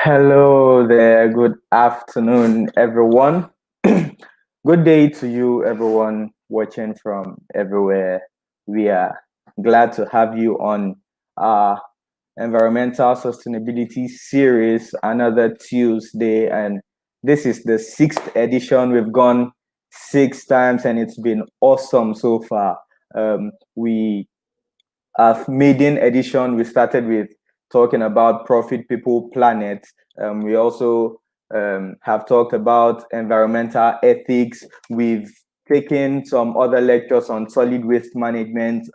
Hello there. Good afternoon, everyone. Good day to you, everyone watching from everywhere. We are glad to have you on our environmental sustainability series another Tuesday. And this is the sixth edition. We've gone 6 times and it's been awesome so far. We maiden edition, we started with talking about profit, people, planet. We also have talked about environmental ethics. We've taken some other lectures on solid waste management.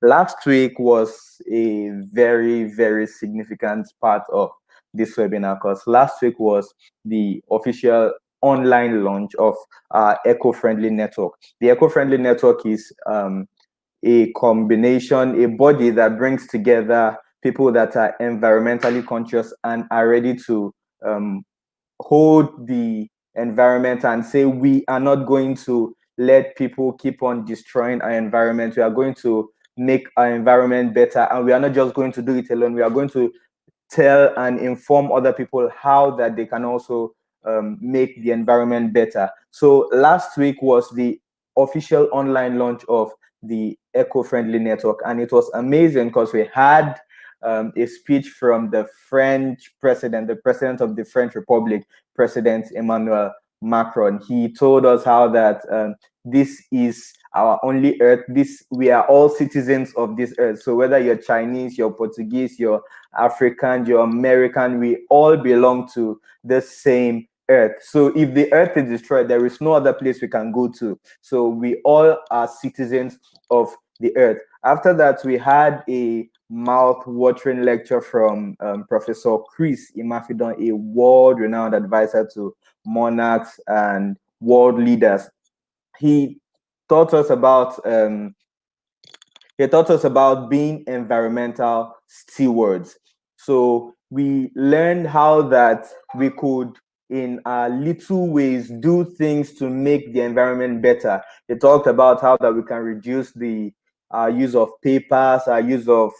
Last week was a very, very significant part of this webinar because last week was the official online launch of our eco-friendly network. The eco-friendly network is a combination, a body that brings together people that are environmentally conscious and are ready to hold the environment and say, we are not going to let people keep on destroying our environment. We are going to make our environment better. And we are not just going to do it alone. We are going to tell and inform other people how that they can also make the environment better. So last week was the official online launch of the eco-friendly network, and it was amazing because we had a speech from the French president, the president of the French Republic, President Emmanuel Macron. He told us how that this is our only earth. We are all citizens of this earth. So whether you're Chinese, you're Portuguese, you're African, you're American, we all belong to the same earth. So if the earth is destroyed, there is no other place we can go to. So we all are citizens of the earth. After that, we had a mouth-watering lecture from Professor Chris Imafidon, a world-renowned advisor to monarchs and world leaders. He taught us about being environmental stewards. So we learned how that we could, in little ways, do things to make the environment better. He talked about how that we can reduce the use of papers, our use of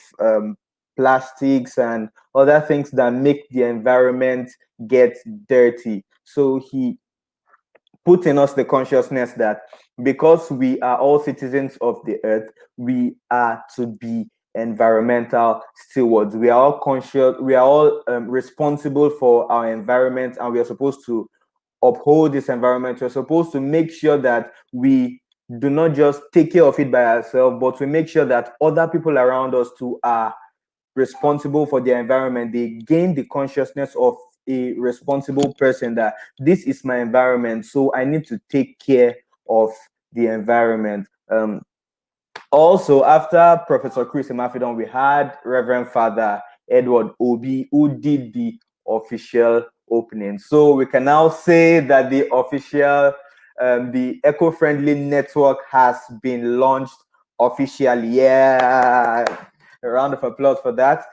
plastics, and other things that make the environment get dirty. So he put in us the consciousness that because we are all citizens of the earth, we are to be environmental stewards. We are all conscious, we are all responsible for our environment, and we are supposed to uphold this environment. We're supposed to make sure that we do not just take care of it by ourselves, but we make sure that other people around us too are responsible for their environment. They gain the consciousness of a responsible person, that this is my environment, so I need to take care of the environment. Also, after Professor Chris Imafidon, we had Reverend Father Edward Obi, who did the official opening. So we can now say that the eco-friendly network has been launched officially. Yeah, a round of applause for that.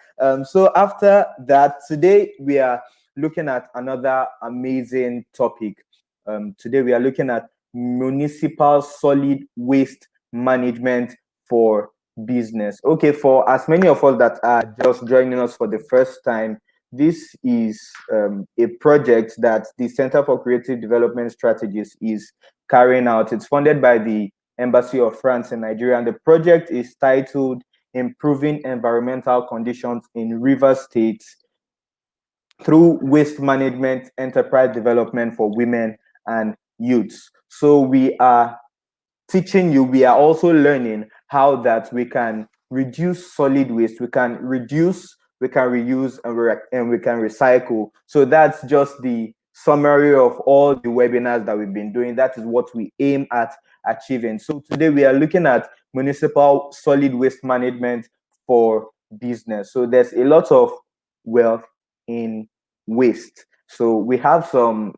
So after that, today we are looking at another amazing topic. Today we are looking at municipal solid waste management for business. Okay, for as many of us that are just joining us for the first time, this is a project that the Center for Creative Development Strategies is carrying out. It's funded by the Embassy of France in Nigeria, and the project is titled Improving Environmental Conditions in River States through Waste Management Enterprise Development for Women and Youths. So we are teaching you, we are also learning how that we can reduce solid waste, we can reduce, we can reuse, and we can recycle. So that's just the summary of all the webinars that we've been doing. That is what we aim at achieving. So today we are looking at municipal solid waste management for business. So there's a lot of wealth in waste. So we have some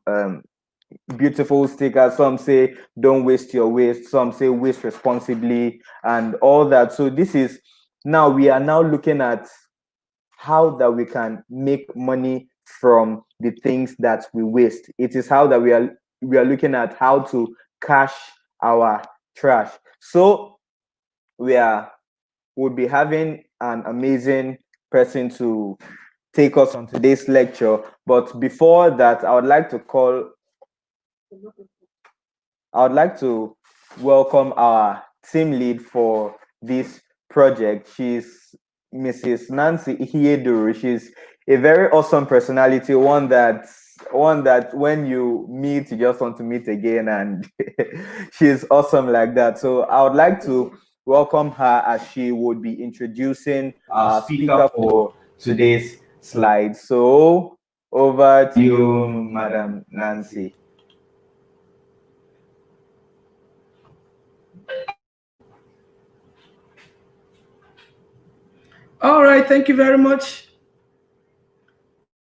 beautiful stickers. Some say don't waste your waste, some say waste responsibly, and all that. So this is, now we are now looking at how that we can make money from the things that we waste. It is how that we are looking at how to cash our trash. So we'll be having an amazing person to take us on today's lecture. But before that, I would like to welcome our team lead for this project. She's Mrs. Nancy Iheduru. She's a very awesome personality, one that when you meet, you just want to meet again, and she's awesome like that. So I would like to welcome her as she would be introducing our speaker for today's slide. So over to you, Madam Nancy. All right, thank you very much.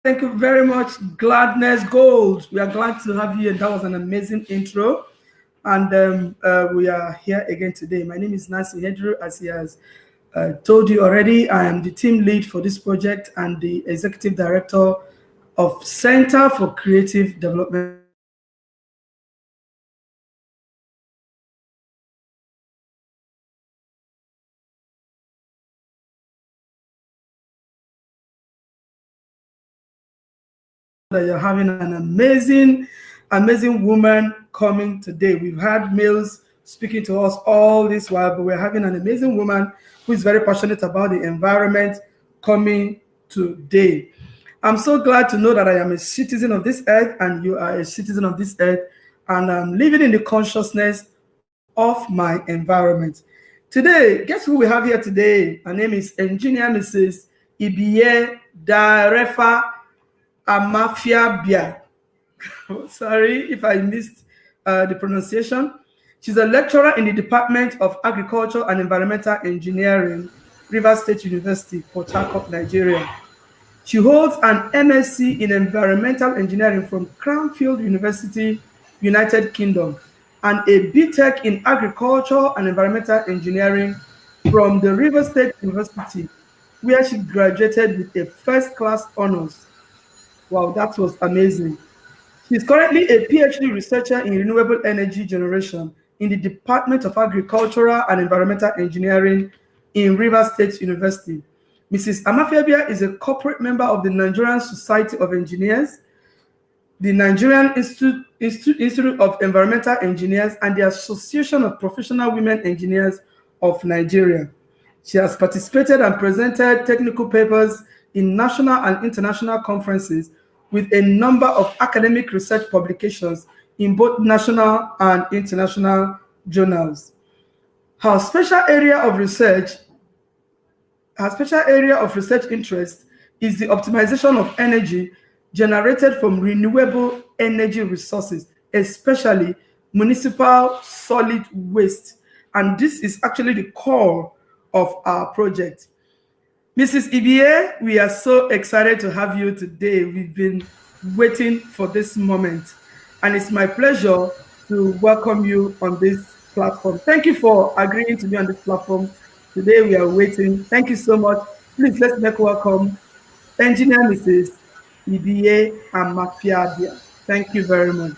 Thank you very much, Gladness Gold. We are glad to have you, and that was an amazing intro. And we are here again today. My name is Nancy Hedru. As he has told you already, I am the team lead for this project and the executive director of Center for Creative Development. That you're having an amazing woman coming today. We've had males speaking to us all this while, but we're having an amazing woman who is very passionate about the environment coming today. I'm so glad to know that I am a citizen of this earth and you are a citizen of this earth, and I'm living in the consciousness of my environment. Today, guess who we have here today? Her name is Engineer Mrs. Ibiye Darefa Amafia Bia. Sorry if I missed the pronunciation. She's a lecturer in the Department of Agriculture and Environmental Engineering, Rivers State University, Port Harcourt, Nigeria. She holds an MSc in Environmental Engineering from Cranfield University, United Kingdom, and a BTech in Agriculture and Environmental Engineering from the Rivers State University, where she graduated with a first class honors. Wow, that was amazing. She's currently a PhD researcher in renewable energy generation in the Department of Agricultural and Environmental Engineering in Rivers State University. Mrs. Amafiabia is a corporate member of the Nigerian Society of Engineers, the Nigerian Institute of Environmental Engineers, and the Association of Professional Women Engineers of Nigeria. She has participated and presented technical papers in national and international conferences with a number of academic research publications in both national and international journals. Her special area of research her special area of research interest is the optimization of energy generated from renewable energy resources, especially municipal solid waste. And this is actually the core of our project. Mrs. Ibie, we are so excited to have you today. We've been waiting for this moment, and it's my pleasure to welcome you on this platform. Thank you for agreeing to be on this platform. Today we are waiting. Thank you so much. Please let's make welcome Engineer Mrs. Ibie Amafiadia. Thank you very much.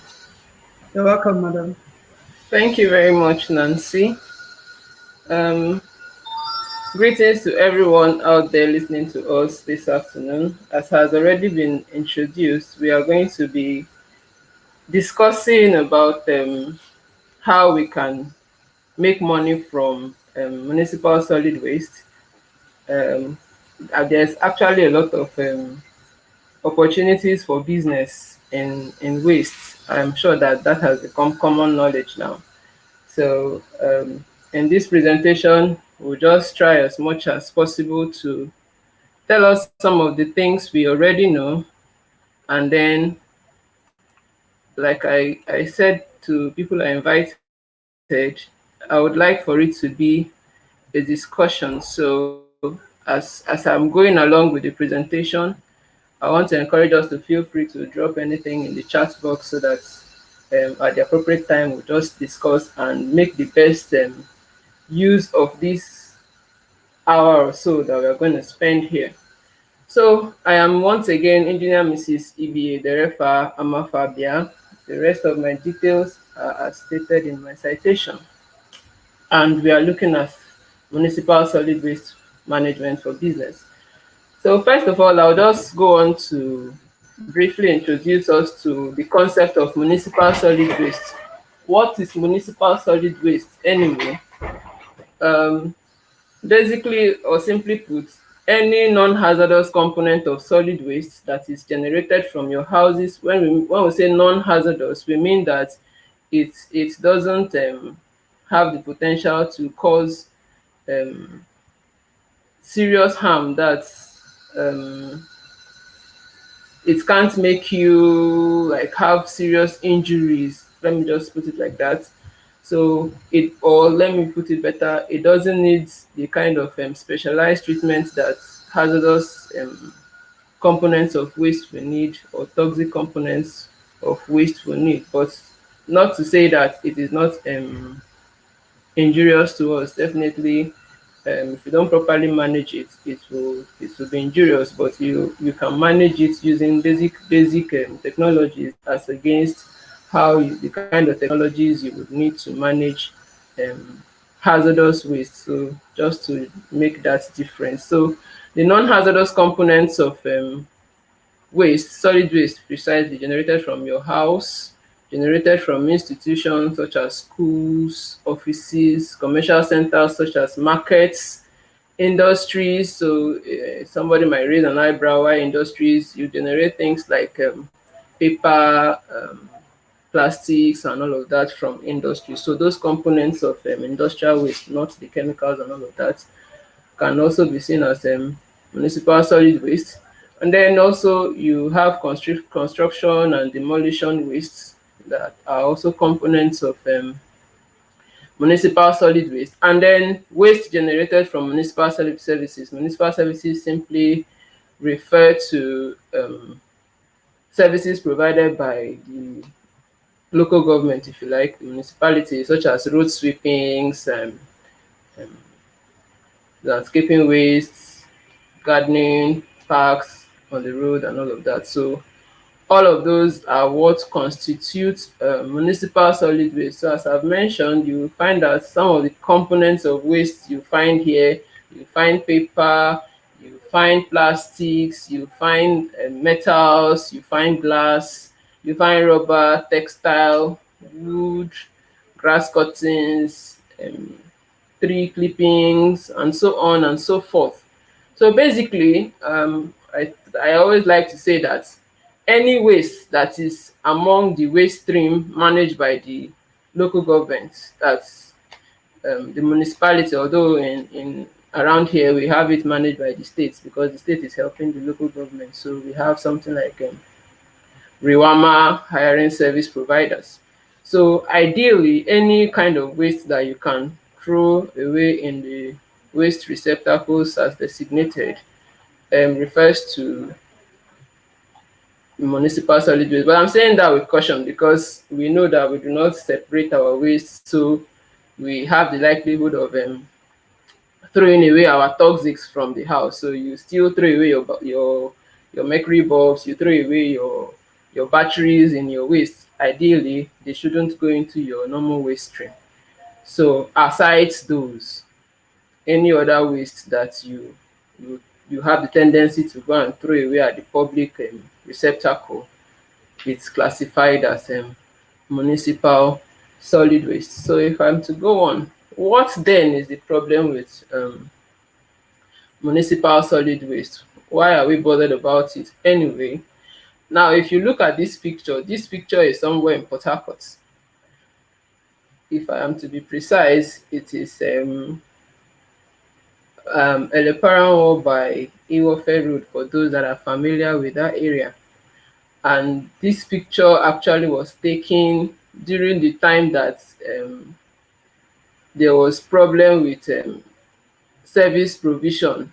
You're welcome, madam. Thank you very much, Nancy. Um, Greetings to everyone out there listening to us this afternoon. As has already been introduced, we are going to be discussing about how we can make money from municipal solid waste. There's actually a lot of opportunities for business in waste. I'm sure that that has become common knowledge now. So in this presentation, we'll just try as much as possible to tell us some of the things we already know. And then, like I said to people I invited, I would like for it to be a discussion. So as I'm going along with the presentation, I want to encourage us to feel free to drop anything in the chat box so that at the appropriate time we'll just discuss and make the best use of this hour or so that we're going to spend here. So I am once again Engineer Mrs. Ibi Derefa Amafabia. The rest of my details are as stated in my citation. And we are looking at municipal solid waste management for business. So first of all, I'll just go on to briefly introduce us to the concept of municipal solid waste. What is municipal solid waste anyway? Basically, or simply put, any non-hazardous component of solid waste that is generated from your houses. When we say non-hazardous, we mean that it doesn't have the potential to cause serious harm. That it can't make you like have serious injuries. Let me just put it like that. So or let me put it better, it doesn't need the kind of specialized treatment that hazardous components of waste will need or toxic components of waste will need. But not to say that it is not injurious to us. Definitely, if you don't properly manage it, it will be injurious. But you can manage it using basic technologies as against the kind of technologies you would need to manage hazardous waste. So just to make that difference. So the non-hazardous components of waste, solid waste precisely, generated from your house, generated from institutions such as schools, offices, commercial centers such as markets, industries. So somebody might raise an eyebrow why industries, you generate things like paper, plastics and all of that from industry. So those components of industrial waste, not the chemicals and all of that, can also be seen as municipal solid waste. And then also you have construction and demolition wastes that are also components of municipal solid waste. And then waste generated from municipal solid services. Municipal services simply refer to services provided by the local government, if you like, the municipality, such as road sweepings, um, landscaping wastes, gardening, parks on the road, and all of that. So all of those are what constitute municipal solid waste. So as I've mentioned, you find that some of the components of waste you find here, you find paper, you find plastics, you find metals, you find glass, you find rubber, textile, wood, grass cuttings, tree clippings, and so on and so forth. So basically, I always like to say that any waste that is among the waste stream managed by the local government, that's the municipality, although in around here we have it managed by the states because the state is helping the local government. So we have something like Riwama hiring service providers. So ideally, any kind of waste that you can throw away in the waste receptacles as designated refers to municipal solid waste. But I'm saying that with caution because we know that we do not separate our waste, so we have the likelihood of throwing away our toxics from the house. So you still throw away your mercury bulbs, you throw away your batteries in your waste. Ideally, they shouldn't go into your normal waste stream. So aside those, any other waste that you you have the tendency to go and throw away at the public receptacle, it's classified as municipal solid waste. So if I'm to go on, what then is the problem with municipal solid waste? Why are we bothered about it anyway? Now, if you look at this picture is somewhere in Port Harcourt. If I am to be precise, it is Eleparan by Iwofe Road for those that are familiar with that area. And this picture actually was taken during the time that there was problem with service provision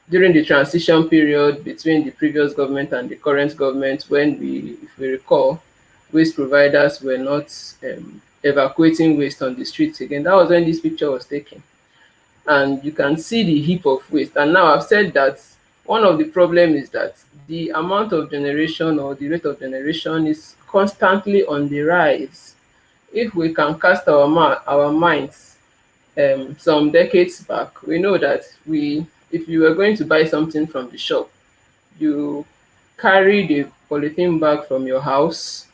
during the transition period between the previous government and the current government, when if we recall, waste providers were not evacuating waste on the streets again. That was when this picture was taken. And you can see the heap of waste. And now I've said that one of the problems is that the amount of generation or the rate of generation is constantly on the rise. If we can cast our minds some decades back, we know that if you were going to buy something from the shop, you carry the polythene bag from your house,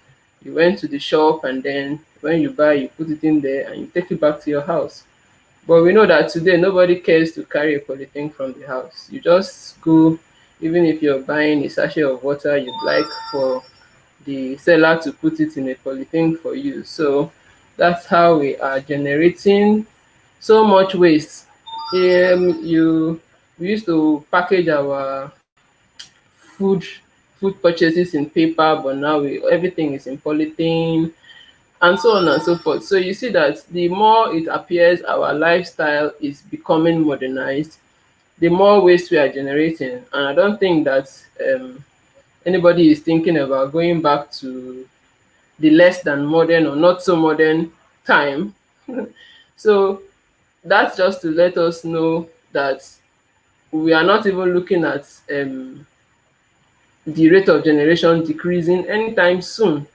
you went to the shop, and then when you buy, you put it in there and you take it back to your house. But we know that today nobody cares to carry a polythene from the house. You just go, even if you're buying a sachet of water, you'd like for the seller to put it in a polythene for you. So that's how we are generating so much waste. We used to package our food purchases in paper, but now everything is in polythene, and so on and so forth. So you see that the more it appears our lifestyle is becoming modernized, the more waste we are generating. And I don't think that anybody is thinking about going back to the less than modern or not so modern time. So that's just to let us know that we are not even looking at the rate of generation decreasing anytime soon.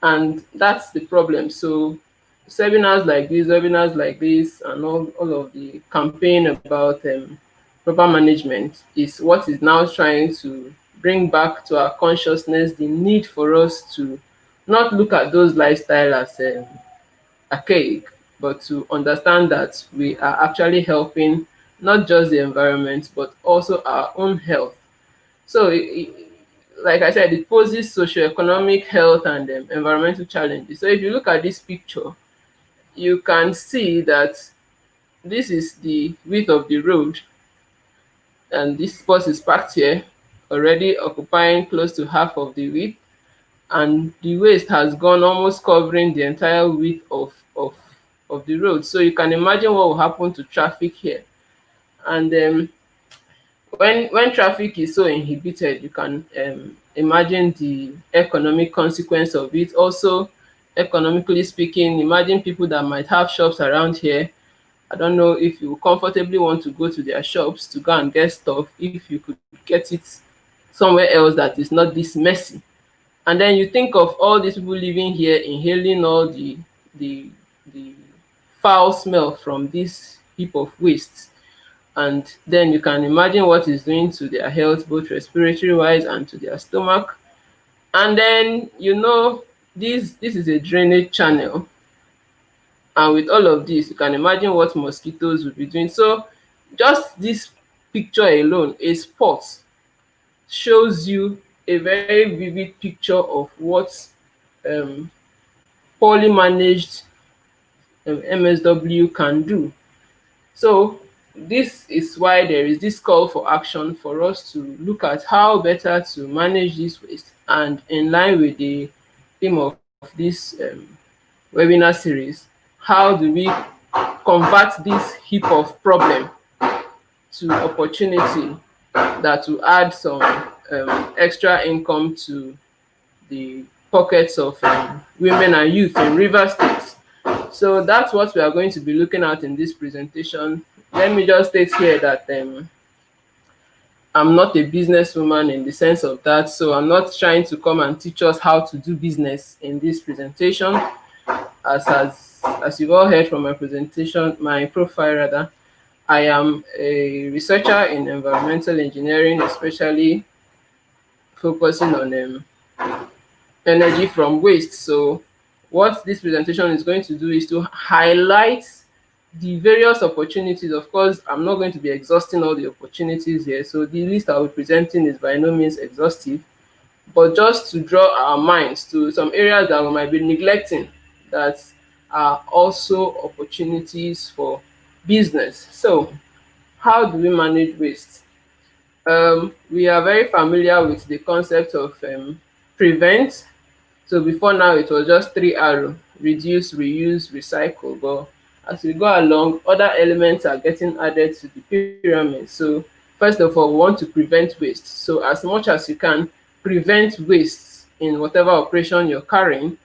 And that's the problem. So webinars like this, and all of the campaign about proper management is what is now trying to bring back to our consciousness the need for us to not look at those lifestyle as archaic, but to understand that we are actually helping not just the environment, but also our own health. So like I said, it poses socioeconomic, health, and environmental challenges. So if you look at this picture, you can see that this is the width of the road, and this bus is parked here, already occupying close to half of the width, and the waste has gone almost covering the entire width of the road. So you can imagine what will happen to traffic here. And when traffic is so inhibited, you can imagine the economic consequence of it. Also, economically speaking, imagine people that might have shops around here. I don't know if you comfortably want to go to their shops to go and get stuff if you could get it somewhere else that is not this messy. And then you think of all these people living here inhaling all the the foul smell from this heap of waste, and then you can imagine what it's doing to their health, both respiratory wise and to their stomach. And then this is a drainage channel, and with all of this you can imagine what mosquitoes will be doing. So just this picture alone, a spot, shows you a very vivid picture of what um poorly managed MSW can do. So this is why there is this call for action for us to look at how better to manage this waste, and in line with the theme of this webinar series, how do we convert this heap of problem to opportunity that will add some extra income to the pockets of women and youth in Rivers State. So that's what we are going to be looking at in this presentation. Let me just state here that I'm not a businesswoman in the sense of that, so I'm not trying to come and teach us how to do business in this presentation. As you've all heard from my presentation, my profile rather, I am a researcher in environmental engineering, especially focusing on energy from waste. So what this presentation is going to do is to highlight the various opportunities. Of course, I'm not going to be exhausting all the opportunities here, so the list I'll be presenting is by no means exhaustive, but just to draw our minds to some areas that we might be neglecting that are also opportunities for business. So how do we manage waste? We are very familiar with the concept of prevent. So before now, it was just 3R: reduce, reuse, recycle. But as we go along, other elements are getting added to the pyramid. So first of all, we want to prevent waste. So as much as you can, prevent waste in whatever operation you're carrying.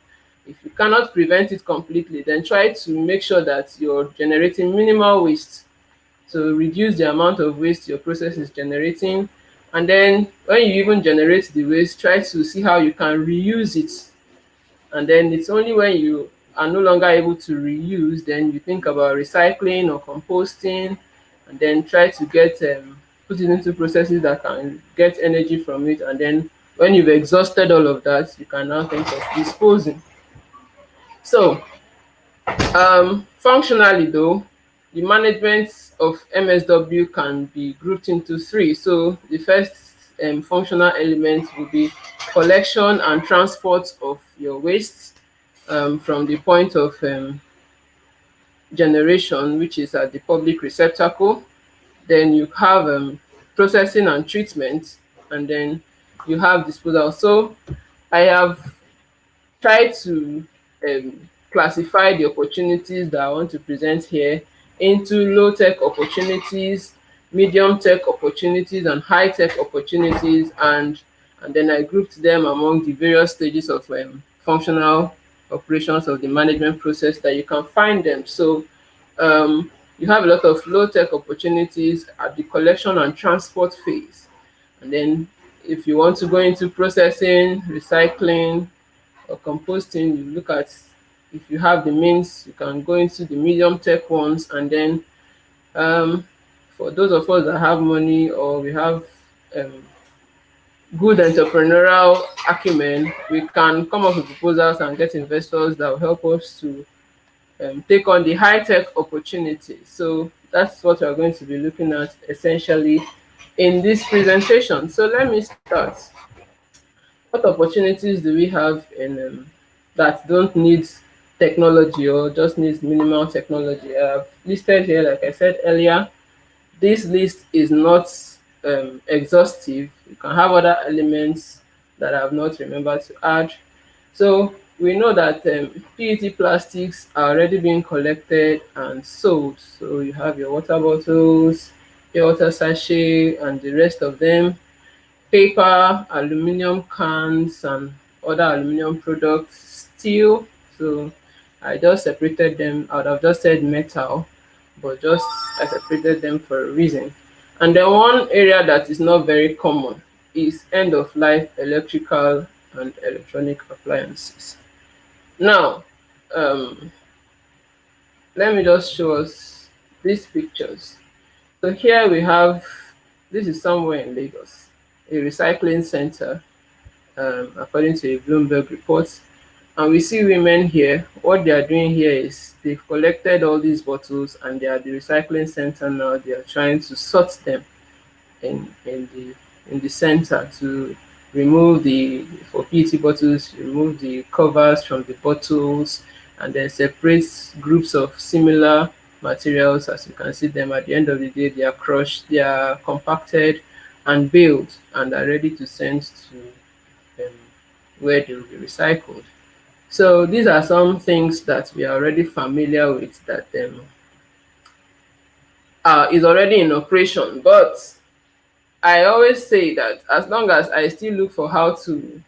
If you cannot prevent it completely, then try to make sure that you're generating minimal waste. So reduce the amount of waste your process is generating. And then when you even generate the waste, try to see how you can reuse it. And then it's only when you are no longer able to reuse, then you think about recycling or composting, and then try to get put it into processes that can get energy from it. And then when you've exhausted all of that, you can now think of disposing. So functionally though, the management of MSW can be grouped into three. So the first functional element will be collection and transport of your waste from the point of generation, which is at the public receptacle. Then you have processing and treatment, and then you have disposal. So I have try to classify the opportunities that I want to present here into low-tech opportunities, medium-tech opportunities, and high-tech opportunities, and then I grouped them among the various stages of functional operations of the management process that you can find them. So you have a lot of low-tech opportunities at the collection and transport phase. And then if you want to go into processing, recycling, or composting, you look at, if you have the means, you can go into the medium tech ones. And then for those of us that have money, or we have good entrepreneurial acumen, we can come up with proposals and get investors that will help us to take on the high-tech opportunities. So that's what we're going to be looking at essentially in this presentation. So let me start. What opportunities do we have in that don't need technology or just needs minimal technology? I've listed here, like I said earlier, this list is not exhaustive. You can have other elements that I have not remembered to add. So we know that PET plastics are already being collected and sold. So you have your water bottles, your water sachet, and the rest of them. Paper, aluminum cans, and other aluminum products, steel. So I just separated them. I would have just said metal, but just I separated them for a reason. And then one area that is not very common is end of life electrical and electronic appliances. Now, um, let me just show us these pictures. So here we have, this is somewhere in Lagos, a recycling center, according to a Bloomberg report. And we see women here. What they are doing here is they've collected all these bottles and they are at the recycling center now. They are trying to sort them in the center to remove the, for PET bottles, remove the covers from the bottles, and then separate groups of similar materials. As you can see them, at the end of the day, they are crushed, they are compacted and baled and are ready to send to where they will be recycled. So these are some things that we are already familiar with, that is already in operation. But I always say that as long as I still look for how to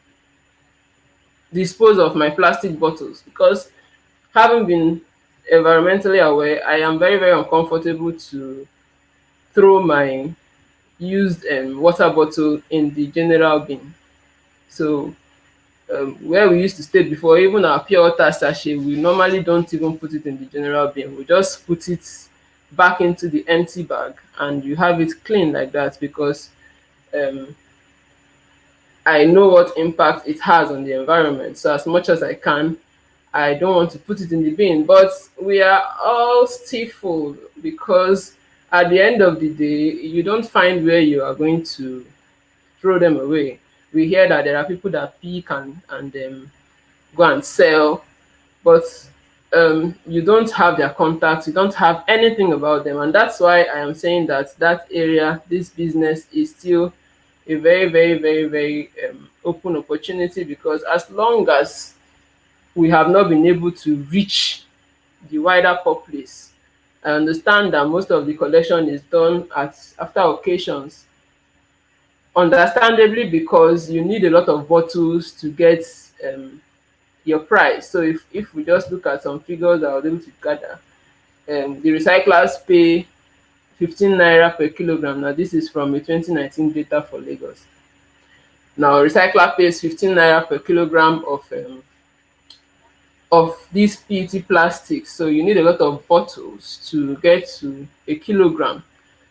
dispose of my plastic bottles, because having been environmentally aware, I am very, very uncomfortable to throw my used water bottle in the general bin. So where we used to stay before, even our pure water sachet, we normally don't even put it in the general bin. We just put it back into the empty bag and you have it clean like that, because um, I know what impact it has on the environment. So as much as I can, I don't want to put it in the bin. But we are all stifled because at the end of the day, you don't find where you are going to throw them away. We hear that there are people that pick and go and sell, but you don't have their contacts, you don't have anything about them. And that's why I am saying that that area, this business is still a very, very, very, very open opportunity, because as long as we have not been able to reach the wider populace, I understand that most of the collection is done at after occasions, understandably, because you need a lot of bottles to get your price. So if we just look at some figures that I was able to gather, the recyclers pay 15 naira per kilogram. Now this is from a 2019 data for Lagos. Now recycler pays 15 naira per kilogram of these PET plastics. So you need a lot of bottles to get to a kilogram.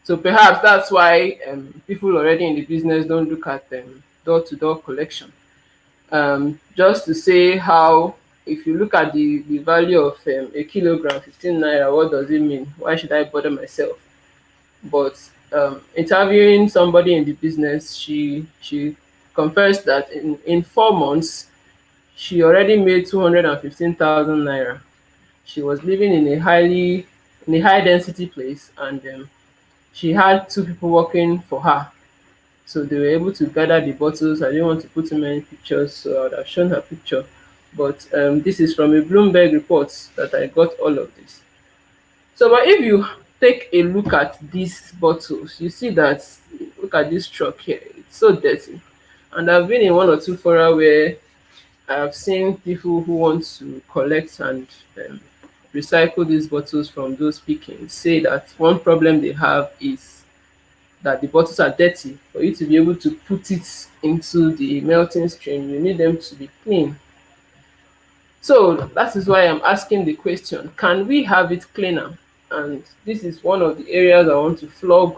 So perhaps that's why people already in the business don't look at door-to-door collection. Just to say how, if you look at the value of a kilogram, 15 naira, what does it mean? Why should I bother myself? But interviewing somebody in the business, she confessed that in 4 months, she already made 215,000 naira. She was living in a high density place, and she had two people working for her. So they were able to gather the bottles. I didn't want to put too many pictures, so I would have shown her picture. But this is from a Bloomberg report that I got all of this. So, but if you take a look at these bottles, you see that, look at this truck here. It's so dirty. And I've been in one or two fora where I've seen people who want to collect and recycle these bottles from those pickings say that one problem they have is that the bottles are dirty. For you to be able to put it into the melting stream, you need them to be clean. So that is why I'm asking the question, can we have it cleaner? And this is one of the areas I want to flog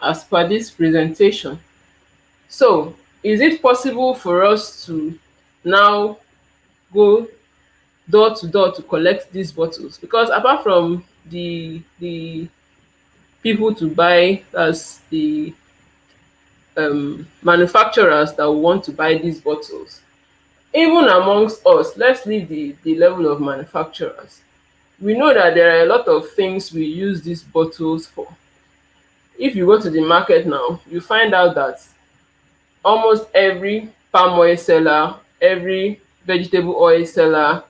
as per this presentation. So is it possible for us to now go door to door to collect these bottles? Because apart from the people to buy, as the manufacturers that want to buy these bottles, even amongst us, let's leave the level of manufacturers. We know that there are a lot of things we use these bottles for. If you go to the market now, you find out that almost every palm oil seller, every vegetable oil seller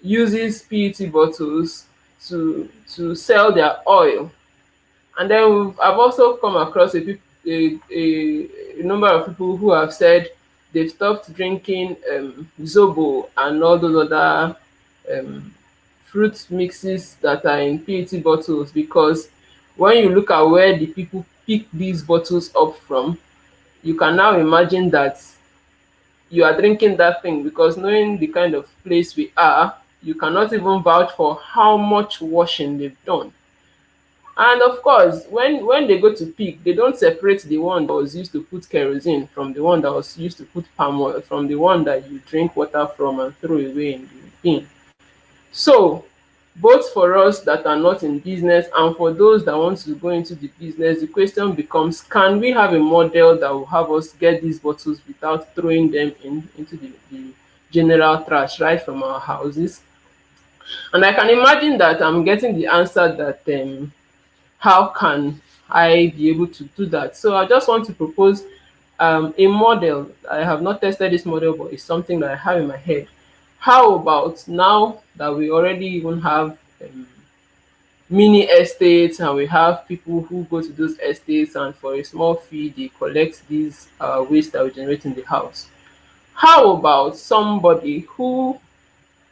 uses PET bottles to sell their oil. And then I've also come across a number of people who have said they've stopped drinking Zobo and all those other um, fruit mixes that are in PET bottles, because when you look at where the people pick these bottles up from, you can now imagine that you are drinking that thing, because knowing the kind of place we are, you cannot even vouch for how much washing they've done. And of course, when they go to pick, they don't separate the one that was used to put kerosene from the one that was used to put palm oil, from the one that you drink water from and throw away in the bin. So both for us that are not in business and for those that want to go into the business, the question becomes, can we have a model that will have us get these bottles without throwing them into the general trash right from our houses? And I can imagine that I'm getting the answer that how can I be able to do that? So I just want to propose a model. I have not tested this model, but it's something that I have in my head. How about now that we already even have mini estates, and we have people who go to those estates, and for a small fee they collect these waste that we generate in the house? How about somebody who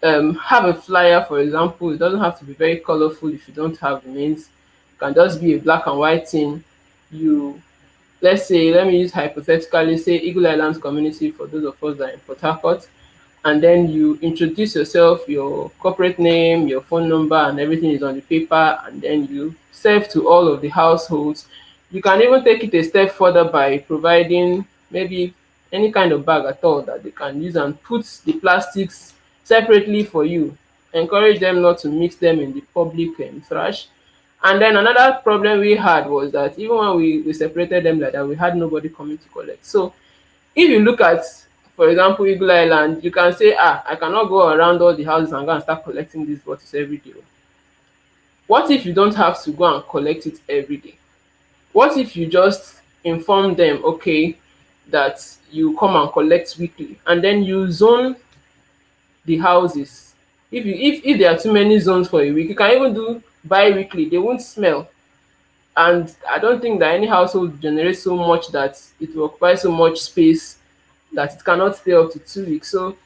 have a flyer, for example? It doesn't have to be very colorful if you don't have the means. It can just be a black and white thing. You, let's say, let me use hypothetically, say Eagle Islands community for those of us that are in Port Harcourt, and then you introduce yourself, your corporate name, your phone number, and everything is on the paper, and then you serve to all of the households. You can even take it a step further by providing maybe any kind of bag at all that they can use, and put the plastics separately for you. Encourage them not to mix them in the public trash. And then another problem we had was that even when we separated them like that, we had nobody coming to collect. So if you look at, for example, Eagle Island, you can say, I cannot go around all the houses and go and start collecting these bottles every day. What if you don't have to go and collect it every day? What if you just inform them, okay, that you come and collect weekly, and then you zone the houses? If there are too many zones for a week, you can even do bi-weekly. They won't smell. And I don't think that any household generates so much that it will occupy so much space that it cannot stay up to 2 weeks. So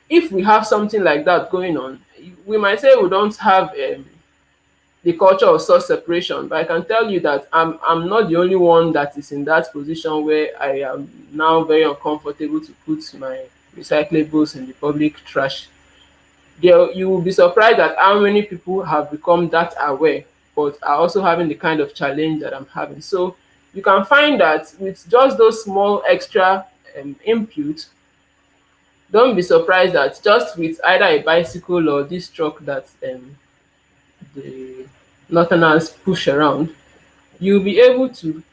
if we have something like that going on, we might say we don't have the culture of source separation, but I can tell you that I'm not the only one that is in that position where I am now very uncomfortable to put my recyclables in the public trash. You will be surprised at how many people have become that aware, but are also having the kind of challenge that I'm having. So you can find that with just those small extra input, don't be surprised that just with either a bicycle or this truck that the northerners push around, you'll be able to,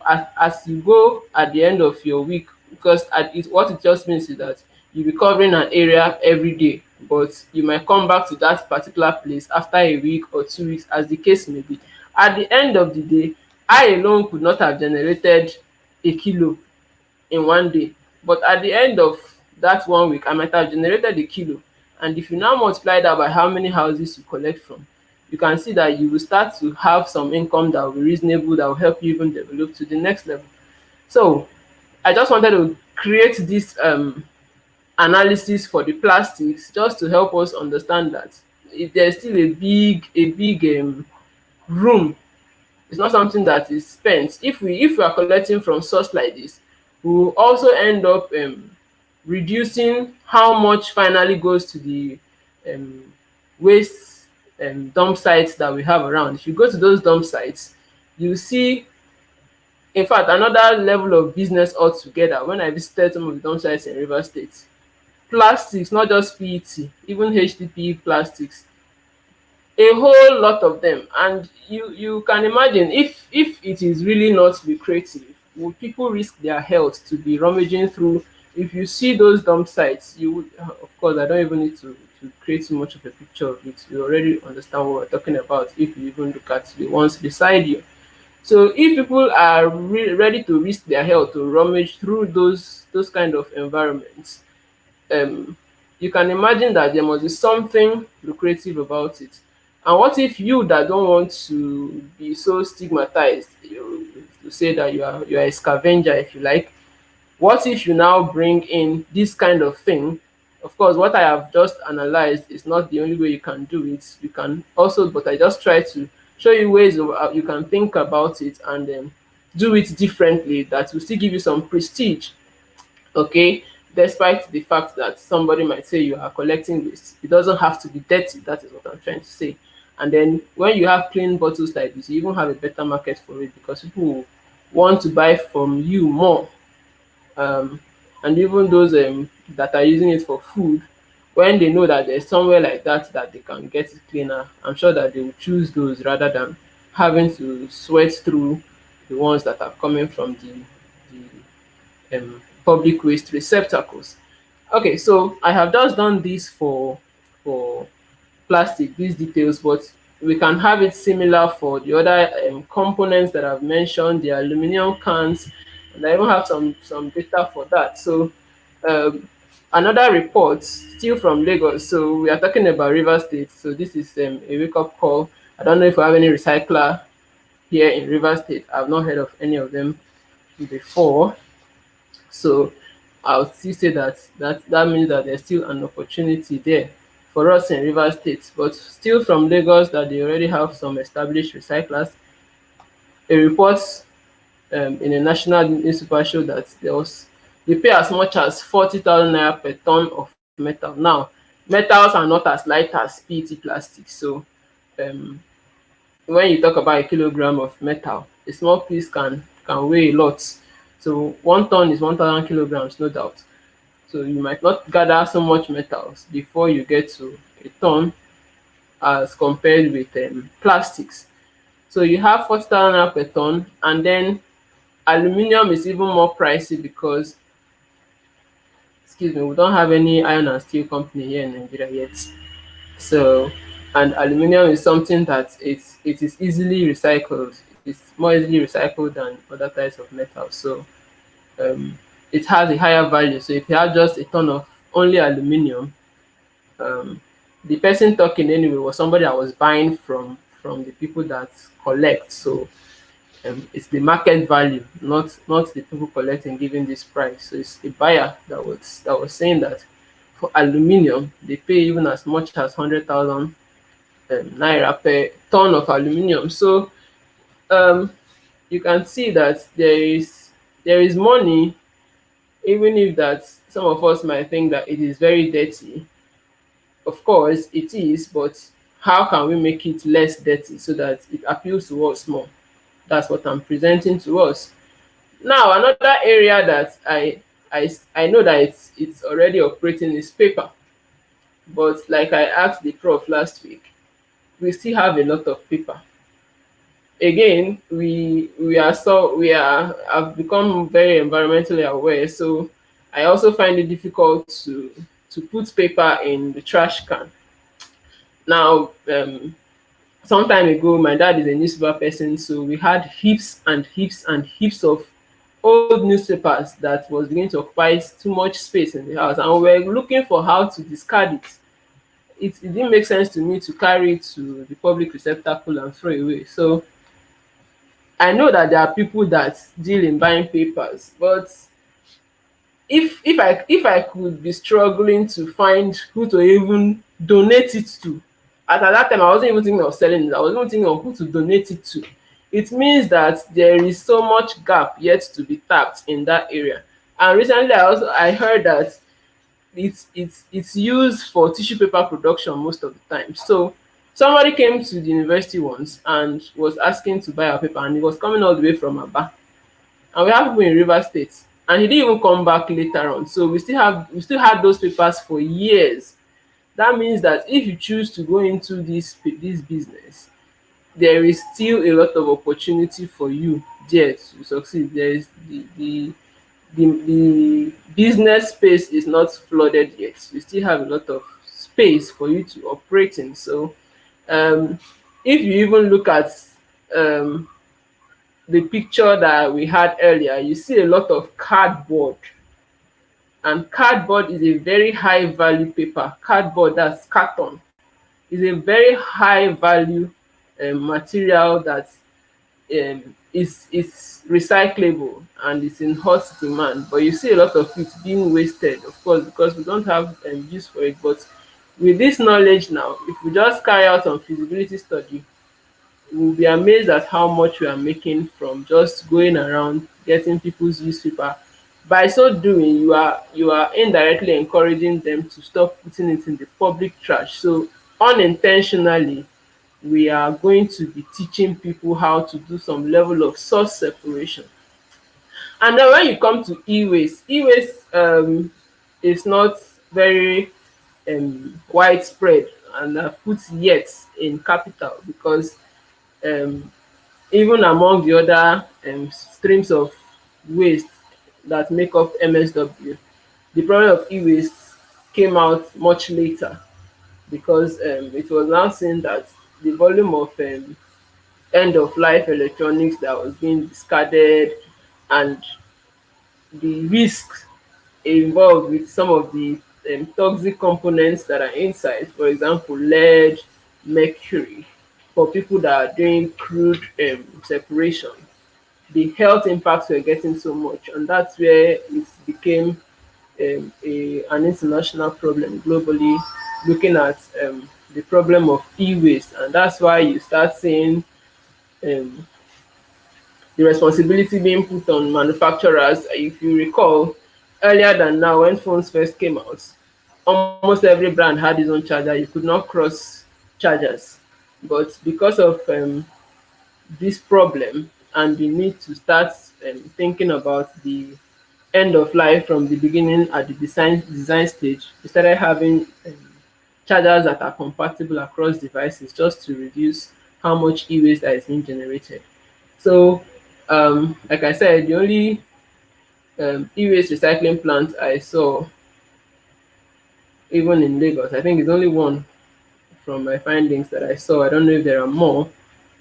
as you go at the end of your week, because what it just means is that you'll be covering an area every day, but you might come back to that particular place after a week or 2 weeks, as the case may be. At the end of the day, I alone could not have generated a kilo in one day, but at the end of that 1 week, I might have generated a kilo. And if you now multiply that by how many houses you collect from, you can see that you will start to have some income that will be reasonable, that will help you even develop to the next level. So I just wanted to create this analysis for the plastics, just to help us understand that there's still a big room. It's not something that is spent. If we are collecting from source like this, we will also end up reducing how much finally goes to the um, waste dump sites that we have around. If you go to those dump sites, you see, in fact, another level of business altogether. When I visited some of the dump sites in River State, plastics, not just PET, even HDPE plastics, a whole lot of them. And you can imagine, if it is really not lucrative, would people risk their health to be rummaging through? If you see those dump sites, you would, of course, I don't even need to create too much of a picture of it. You already understand what we're talking about if you even look at the ones beside you. So if people are ready to risk their health to rummage through those kind of environments, um, you can imagine that there must be something lucrative about it. And what if you that don't want to be so stigmatized, to say that you are a scavenger, if you like, what if you now bring in this kind of thing? Of course, what I have just analyzed is not the only way you can do it. You can also, but I just try to show you ways of how you can think about it and do it differently that will still give you some prestige. Okay, despite the fact that somebody might say you are collecting waste, it doesn't have to be dirty. That is what I'm trying to say. And then when you have clean bottles like this, you even have a better market for it because people will want to buy from you more. um, and even those that are using it for food, when they know that there's somewhere like that they can get it cleaner, I'm sure that they will choose those rather than having to sweat through the ones that are coming from the public waste receptacles. Okay, so I have just done this for plastic, these details, but we can have it similar for the other components that I've mentioned, the aluminum cans, and I even have some data for that. So um, another report, still from Lagos. So we are talking about River State. So this is a wake-up call. I don't know if we have any recycler here in River State. I've not heard of any of them before. So I'll still say that means that there's still an opportunity there for us in Rivers State, but still from Lagos that they already have some established recyclers. A report in a national newspaper showed that they pay as much as 40,000 naira per ton of metal. Now, metals are not as light as PET plastic, so um, when you talk about a kilogram of metal, a small piece can weigh a lot. So 1 ton is 1,000 kilograms, no doubt. So you might not gather so much metals before you get to a ton as compared with plastics. So you have 40,000 naira per ton, and then aluminium is even more pricey because, excuse me, we don't have any iron and steel company here in Nigeria yet. So, and aluminium is something that it is easily recycled. It's more easily recycled than other types of metal. So um, it has a higher value. So if you have just a ton of only aluminium, um, the person talking anyway was somebody that was buying from the people that collect. So it's the market value, not the people collecting giving this price. So it's the buyer that was saying that for aluminium they pay even as much as 100,000 naira per ton of aluminium. So um, you can see that there is money, even if that some of us might think that it is very dirty. Of course it is, but how can we make it less dirty so that it appeals to us more? That's what I'm presenting to us. Now, another area that I know that it's already operating is paper. But like I asked the prof last week, we still have a lot of paper. Again, we are have become very environmentally aware, so I also find it difficult to put paper in the trash can. Now, some time ago, my dad is a newspaper person, so we had heaps and heaps and heaps of old newspapers that was beginning to occupy too much space in the house, and we were looking for how to discard it. It didn't make sense to me to carry it to the public receptacle and throw away. So I know that there are people that deal in buying papers, but if I could be struggling to find who to even donate it to, at that time I wasn't even thinking of selling it. I was even thinking of who to donate it to. It means that there is so much gap yet to be tapped in that area. And recently I heard that it's used for tissue paper production most of the time. So somebody came to the university once and was asking to buy our paper, and he was coming all the way from Aba, and we have people in River State, and he didn't even come back later on. So we still had those papers for years. That means that if you choose to go into this business, there is still a lot of opportunity for you there to succeed. There is the business space is not flooded yet. You still have a lot of space for you to operate in. So um, if you even look at um, the picture that we had earlier, you see a lot of cardboard, and cardboard is a very high value paper. Cardboard, that's carton, is a very high value material that is recyclable and it's in hot demand, but you see a lot of it being wasted, of course, because we don't have use for it. But with this knowledge now, if we just carry out some feasibility study, we'll be amazed at how much we are making from just going around getting people's newspaper. By so doing, you are indirectly encouraging them to stop putting it in the public trash. So unintentionally, we are going to be teaching people how to do some level of source separation. And then when you come to e-waste, is not very widespread, and I've put yet in capital because um even among the other streams of waste that make up MSW, the problem of e-waste came out much later, because it was now seen that the volume of end of life electronics that was being discarded, and the risks involved with some of the toxic components that are inside, for example, lead, mercury, for people that are doing crude separation, the health impacts were getting so much, and that's where it became an international problem globally, looking at the problem of e-waste. And that's why you start seeing um, the responsibility being put on manufacturers. If you recall, earlier than now, when phones first came out, almost every brand had its own charger. You could not cross chargers. But because of this problem and the need to start thinking about the end of life from the beginning at the design stage, we started having chargers that are compatible across devices, just to reduce how much e-waste that is being generated. So, like I said, the only e-waste recycling plant I saw, even in Lagos, I think it's only one from my findings that I saw. I don't know if there are more.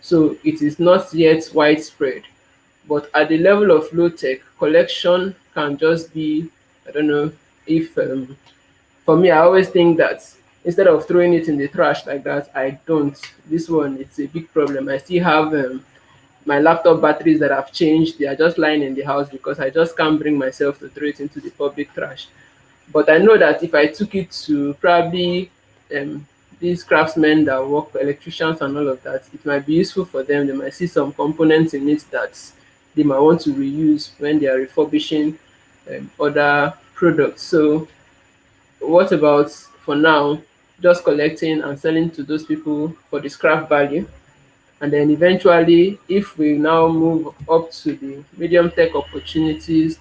So it is not yet widespread. But at the level of low tech, collection can just be, I don't know if, for me, I always think that instead of throwing it in the trash like that, I don't. This one, it's a big problem. I still have my laptop batteries that have changed. They are just lying in the house because I just can't bring myself to throw it into the public trash. But I know that if I took it to probably um, these craftsmen that work, electricians and all of that, it might be useful for them. They might see some components in it that they might want to reuse when they are refurbishing other products. So what about, for now, just collecting and selling to those people for the scrap value? And then eventually, if we now move up to the medium tech opportunities,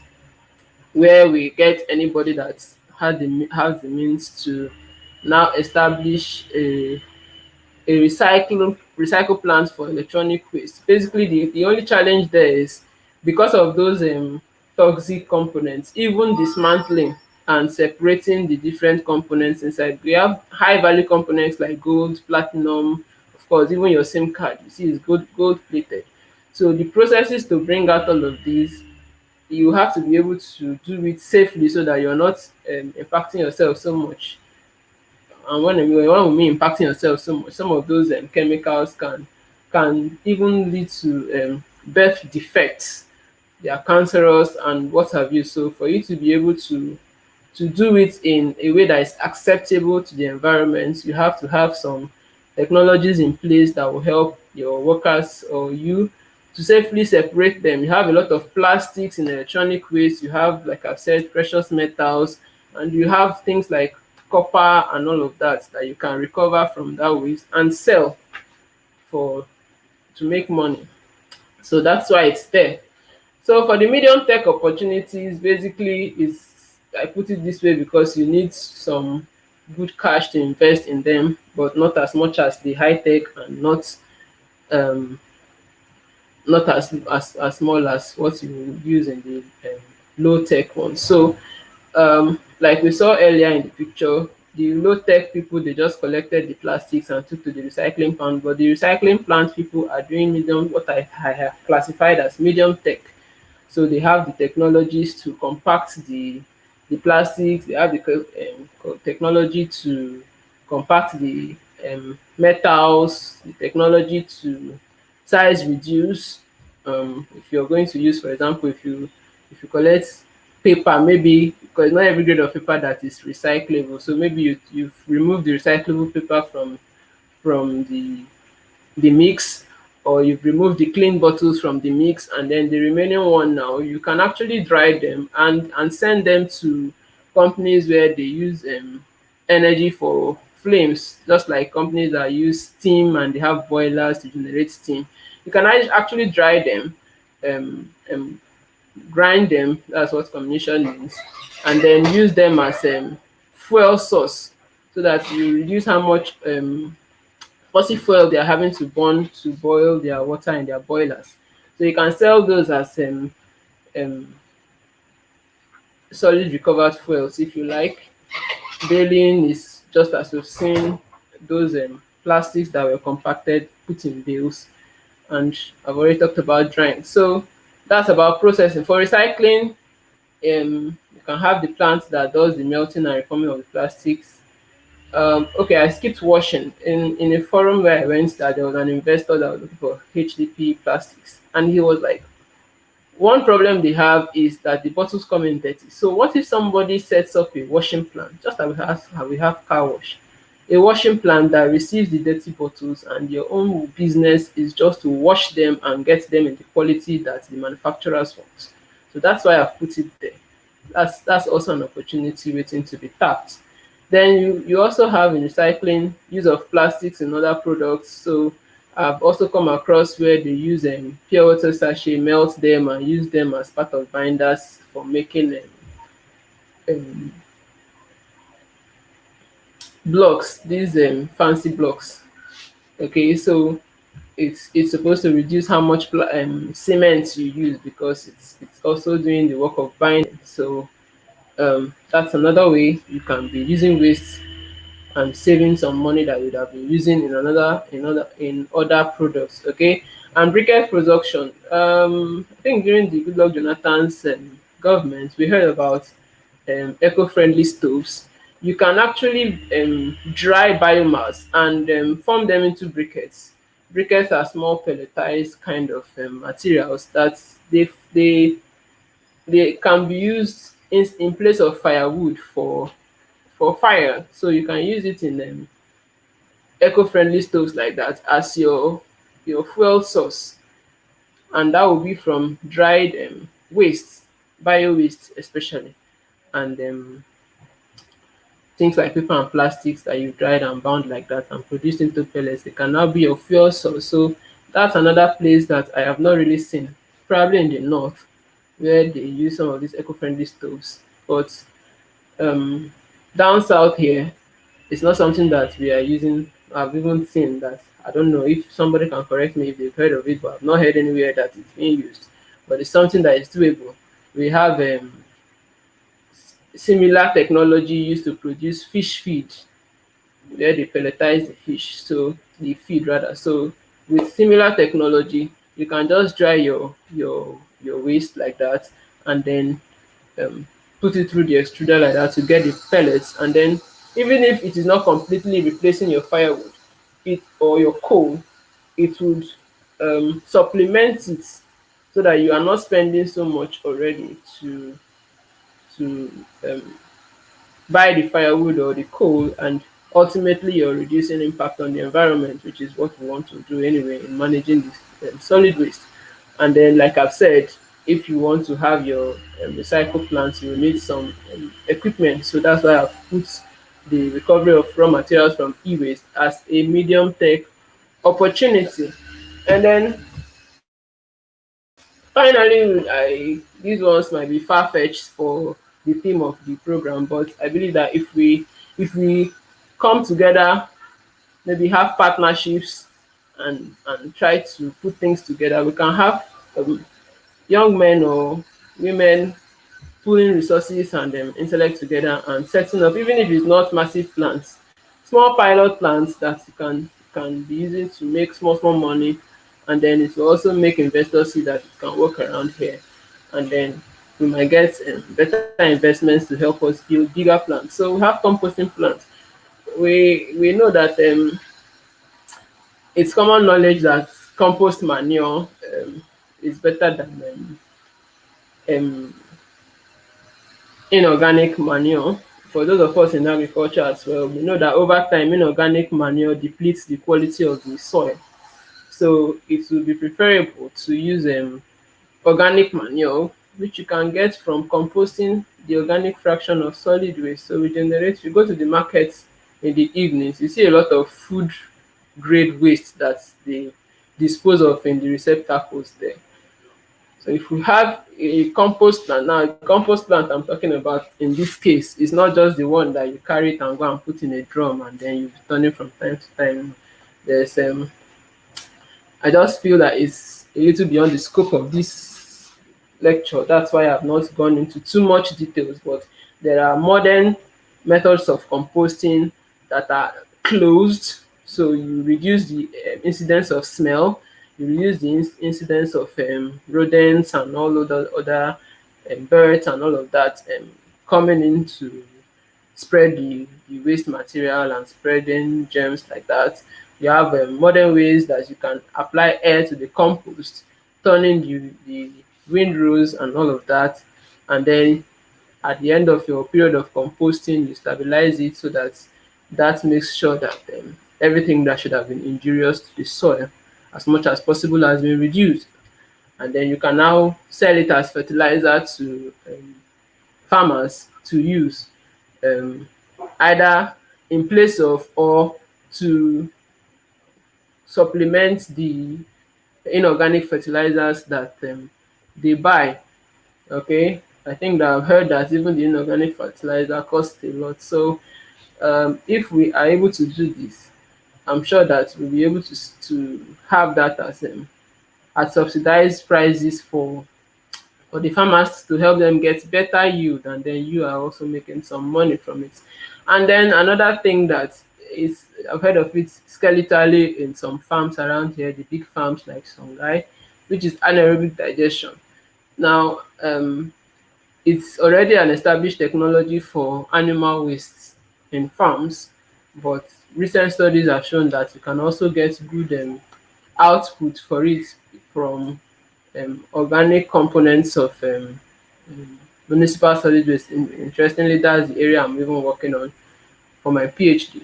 where we get anybody that has the means to now establish a recycle plant for electronic waste. Basically, the only challenge there is because of those toxic components, even dismantling and separating the different components inside. We have high value components like gold, platinum, of course, even your SIM card, you see, is gold plated. So the processes to bring out all of these, you have to be able to do it safely so that you're not impacting yourself so much. And when we mean impacting yourself so much, some of those chemicals can even lead to birth defects. They are cancerous and what have you. So for you to be able to do it in a way that is acceptable to the environment, you have to have some technologies in place that will help your workers or you to safely separate them. You have a lot of plastics in electronic waste. You have, like I've said, precious metals, and you have things like copper and all of that that you can recover from that waste and sell for to make money. So that's why it's there. So for the medium tech opportunities, basically is, I put it this way because you need some good cash to invest in them, but not as much as the high tech, and um not as small as what you would use in the low tech one. So like we saw earlier in the picture, the low tech people, they just collected the plastics and took to the recycling plant, but the recycling plant people are doing medium, what I have classified as medium tech. So they have the technologies to compact the plastics, they have the technology to compact the metals, the technology to size reduce. If you're going to use, for example, if you collect paper, maybe because not every grade of paper that is recyclable, so maybe you've removed the recyclable paper from the mix, or you've removed the clean bottles from the mix, and then the remaining one, now you can actually dry them and send them to companies where they use energy for flames, just like companies that use steam and they have boilers to generate steam. You can actually dry them, um, grind them, that's what combination means, and then use them as fuel source, so that you reduce how much fossil fuel they are having to burn to boil their water in their boilers. So you can sell those as um, solid recovered fuels if you like. Baling is just as we've seen those plastics that were compacted, put in bales, and I've already talked about drying. So that's about processing. For recycling, you can have the plant that does the melting and reforming of the plastics. Okay, I skipped washing. In a forum where I went, that there was an investor that was looking for HDP plastics, and he was like, one problem they have is that the bottles come in dirty. So what if somebody sets up a washing plant, just like we have car wash, a washing plant that receives the dirty bottles, and your own business is just to wash them and get them in the quality that the manufacturers want. So that's why I've put it there. That's also an opportunity waiting to be tapped. Then you also have in recycling use of plastics in other products. So I've also come across where they use pure water sachet, melt them and use them as part of binders for making um, blocks, these fancy blocks. Okay, so it's supposed to reduce how much cement you use, because it's also doing the work of binding. So that's another way you can be using waste and saving some money that you'd have been using in other products. Okay, and briquette production. I think during the Goodluck Jonathan's government, we heard about eco-friendly stoves. You can actually dry biomass and form them into briquettes. Briquettes are small pelletized kind of materials that they can be used in place of firewood for fire. So you can use it in eco-friendly stoves like that as your fuel source, and that will be from dried waste, bio waste especially, and things like paper and plastics that you dried and bound like that and produced into pellets. They can now be your fuel source. So that's another place that I have not really seen, probably in the north, where they use some of these eco-friendly stoves. But um, down south here, it's not something that we are using. I've even seen that. I don't know if somebody can correct me if they've heard of it, but I've not heard anywhere that it's being used. But it's something that is doable. We have similar technology used to produce fish feed, where they pelletize the fish, so the feed rather. So with similar technology, you can just dry your waste like that, and then um, put it through the extruder like that to get the pellets. And then even if it is not completely replacing your firewood, it or your coal, it would supplement it, so that you are not spending so much already to buy the firewood or the coal, and ultimately you're reducing impact on the environment, which is what we want to do anyway in managing this solid waste. And then, like I've said, if you want to have your recycle plants, you will need some equipment. So that's why I've put the recovery of raw materials from e-waste as a medium tech opportunity. And then finally, these ones might be far-fetched for the theme of the program, but I believe that if we come together, maybe have partnerships and try to put things together, we can have young men or women pulling resources and intellect together and setting up, even if it's not massive plants, small pilot plants that you can be using to make small money, and then it will also make investors see that it can work around here, and then we might get better investments to help us build bigger plants. So we have composting plants. We know that it's common knowledge that compost manure is better than um, inorganic manure. For those of us in agriculture as well, we know that over time inorganic manure depletes the quality of the soil. So it will be preferable to use organic manure, which you can get from composting the organic fraction of solid waste. So we generate, if you go to the market in the evenings, you see a lot of food grade waste that they dispose of in the receptacles there. So if we have a compost plant, now the compost plant I'm talking about in this case is not just the one that you carry it and go and put in a drum and then you return it from time to time. There's I just feel that it's a little beyond the scope of this lecture. That's why I've not gone into too much details, but there are modern methods of composting that are closed, so you reduce the incidence of smell, you reduce the incidence of rodents and all of the other birds and all of that coming in to spread the waste material and spreading germs like that. You have modern ways that you can apply air to the compost, turning the windrows and all of that, and then at the end of your period of composting, you stabilize it so that that makes sure that everything that should have been injurious to the soil as much as possible has been reduced. And then you can now sell it as fertilizer to farmers to use, um, either in place of or to supplement the inorganic fertilizers that they buy. Okay, I think that I've heard that even the inorganic fertilizer costs a lot. So if we are able to do this, I'm sure that we'll be able to have that as at subsidized prices for the farmers to help them get better yield, and then you are also making some money from it. And then another thing that is, I've heard of it skeletally in some farms around here, the big farms like Songhai, which is anaerobic digestion. Now it's already an established technology for animal waste in farms, but recent studies have shown that you can also get good output for it from organic components of municipal solid waste. Interestingly, that's the area I'm even working on for my PhD.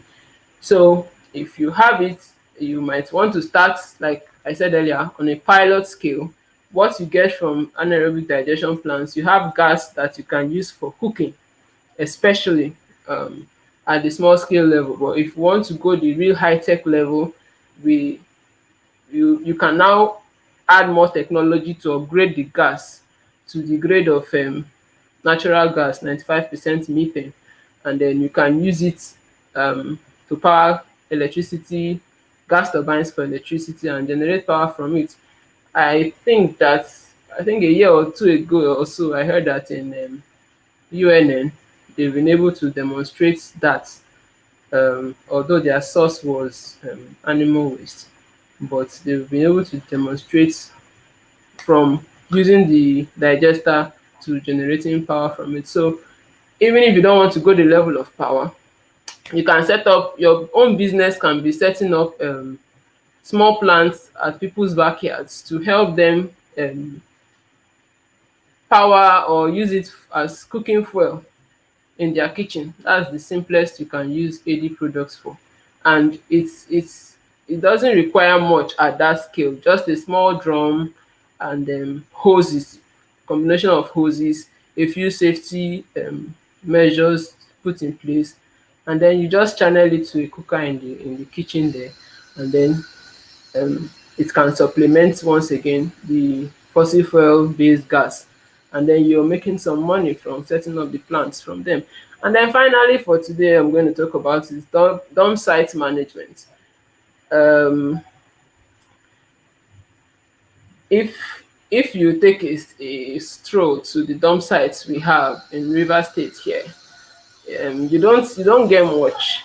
So if you have it, you might want to start, like I said earlier, on a pilot scale. What you get from anaerobic digestion plants, you have gas that you can use for cooking, especially um, at the small scale level. But if you want to go the real high tech level, we you can now add more technology to upgrade the gas to the grade of natural gas, 95% methane, and then you can use it to power electricity, gas turbines for electricity, and generate power from it. I think that I think a year or two ago or so, I heard that in UNN they've been able to demonstrate that, although their source was animal waste, but they've been able to demonstrate from using the digester to generating power from it. So even if you don't want to go the level of power, you can set up your own business, can be setting up small plants at people's backyards to help them power or use it as cooking fuel in their kitchen. That's the simplest you can use AD products for. And it doesn't require much at that scale, just a small drum and hoses, combination of hoses, a few safety measures put in place, and then you just channel it to a cooker in the kitchen there, and then it can supplement once again the fossil fuel based gas, and then you're making some money from setting up the plants from them. And then finally for today, I'm going to talk about is dump site management. um if if you take a stroll to the dump sites we have in River State here, you don't get much.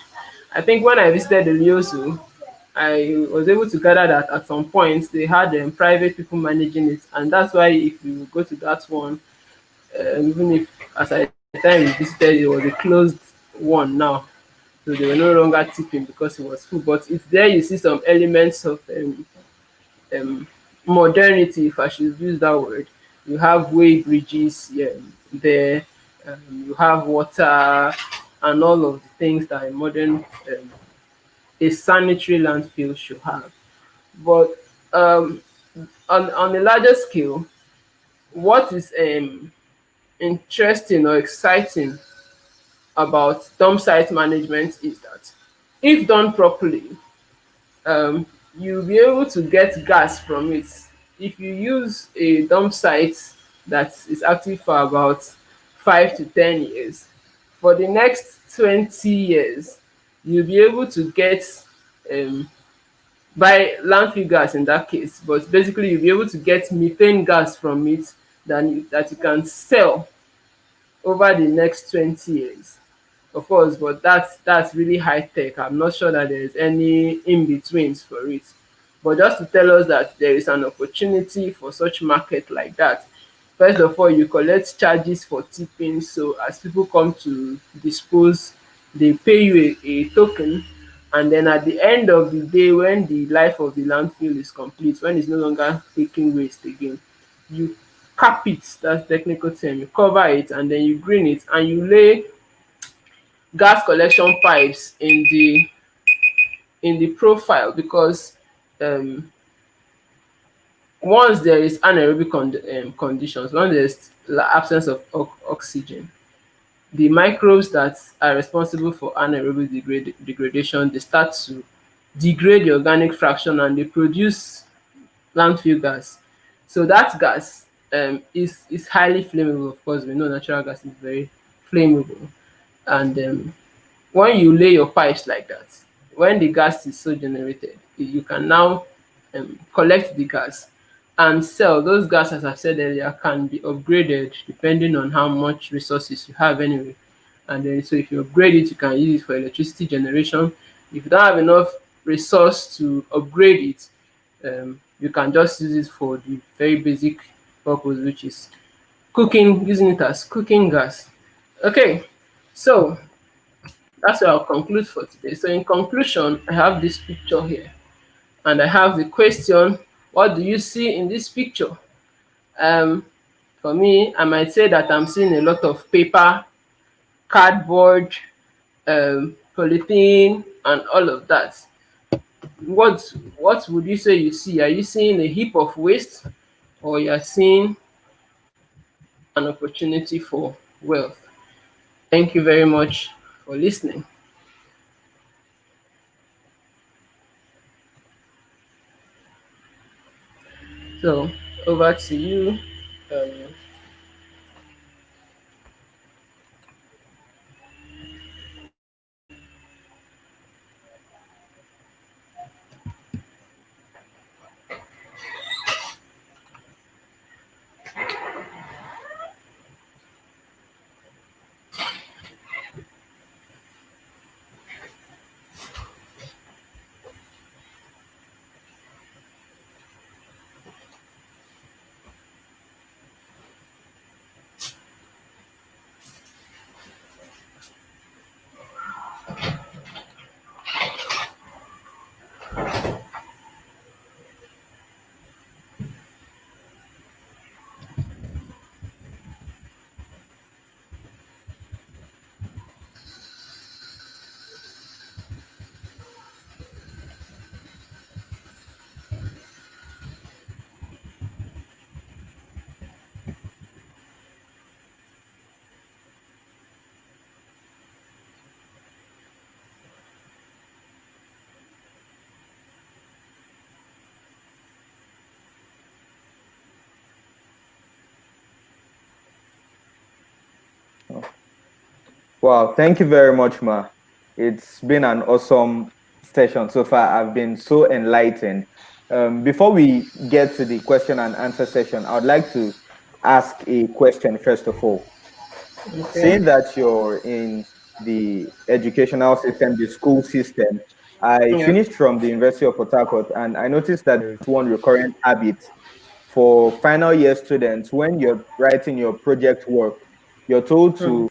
I think when I visited the Liosu, I was able to gather that at some point they had private people managing it, and that's why if you go to that one, even if as at the time we visited it was a closed one now, so they were no longer tipping because it was full. But it's there you see some elements of um, modernity, if I should use that word. You have way bridges there, you have water, and all of the things that a modern, a sanitary landfill should have. But um, on a larger scale, what is interesting or exciting about dump site management is that if done properly, um, you'll be able to get gas from it. If you use a dump site that is active for about 5 to 10 years, for the next 20 years, you'll be able to get um, by landfill gas in that case, but basically you'll be able to get methane gas from it that you can sell over the next 20 years. Of course, but that's really high tech. I'm not sure that there's any in betweens for it. But just to tell us that there is an opportunity for such market like that. First of all, you collect charges for tipping. So as people come to dispose, they pay you a token. And then at the end of the day, when the life of the landfill is complete, when it's no longer taking waste again, you cap it, that's technical term, you cover it and then you green it and you lay gas collection pipes in the profile because um, once there is anaerobic conditions, when there's absence of oxygen, the microbes that are responsible for anaerobic degradation, they start to degrade the organic fraction and they produce landfill gas. So that gas is highly flammable. Of course, we know natural gas is very flammable. And when you lay your pipes like that, when the gas is so generated, you can now collect the gas and sell. Those gas, as I said earlier, can be upgraded depending on how much resources you have anyway. And then so if you upgrade it, you can use it for electricity generation. If you don't have enough resource to upgrade it, you can just use it for the very basic purpose, which is cooking, using it as cooking gas. Okay, so that's where I'll conclude for today. So in conclusion, I have this picture here and I have the question, what do you see in this picture? Um, for me, I might say that I'm seeing a lot of paper, cardboard, polythene, and all of that. What would you say you see? Are you seeing a heap of waste or you're seeing an opportunity for wealth? Thank you very much for listening. So over to you. Um, Wow, thank you very much, Ma. It's been an awesome session so far. I've been so enlightened. Before we get to the question and answer session, I would like to ask a question first of all. Okay. Saying that you're in the educational system, the school system, I Yeah. finished from the University of Port Harcourt, and I noticed that there is one recurrent habit for final year students. When you're writing your project work, you're told Hmm. to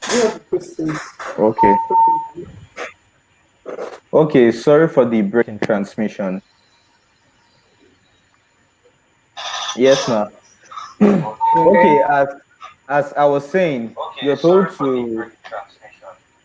Do you have questions? okay. Okay, sorry for the break in transmission. Yes, ma'am. Okay. Okay, as I was saying, you're told to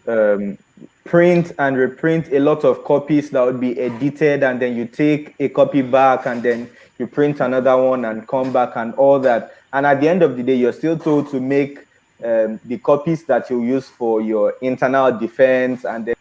um, print and reprint a lot of copies that would be edited, and then you take a copy back, and then you print another one and come back and all that. And at the end of the day, you're still told to make the copies that you use for your internal defense, and then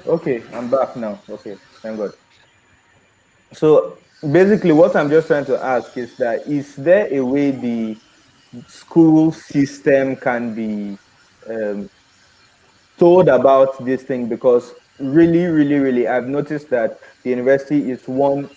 okay, I'm back now. Okay, thank God. So basically, what I'm just trying to ask is that is there a way the school system can be um, told about this thing? Because really, I've noticed that the university is one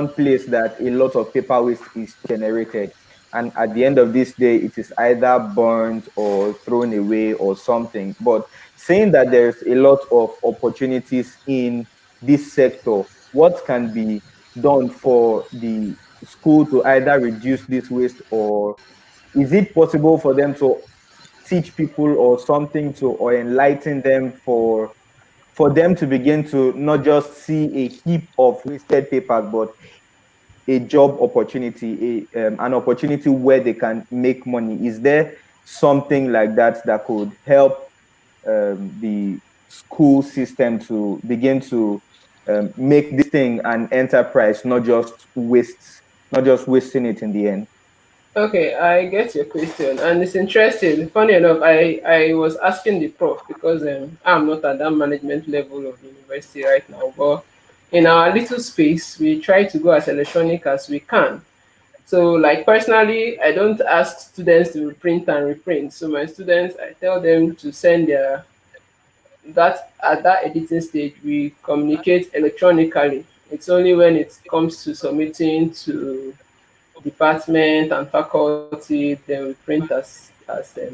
place that a lot of paper waste is generated, and at the end of this day it is either burned or thrown away or something. But saying that there's a lot of opportunities in this sector, what can be done for the school to either reduce this waste, or is it possible for them to teach people or something to, or enlighten them for them to begin to not just see a heap of wasted papers, but a job opportunity, an opportunity where they can make money? Is there something like that that could help the school system to begin to make this thing an enterprise, not just wasting it in the end? Okay, I get your question, and it's interesting. Funny enough, I was asking the prof because I'm not at that management level of the university right now, but in our little space, we try to go as electronic as we can. So, like personally, I don't ask students to print and reprint. So my students, I tell them to send their that at that editing stage we communicate electronically. It's only when it comes to submitting to department and faculty then we print as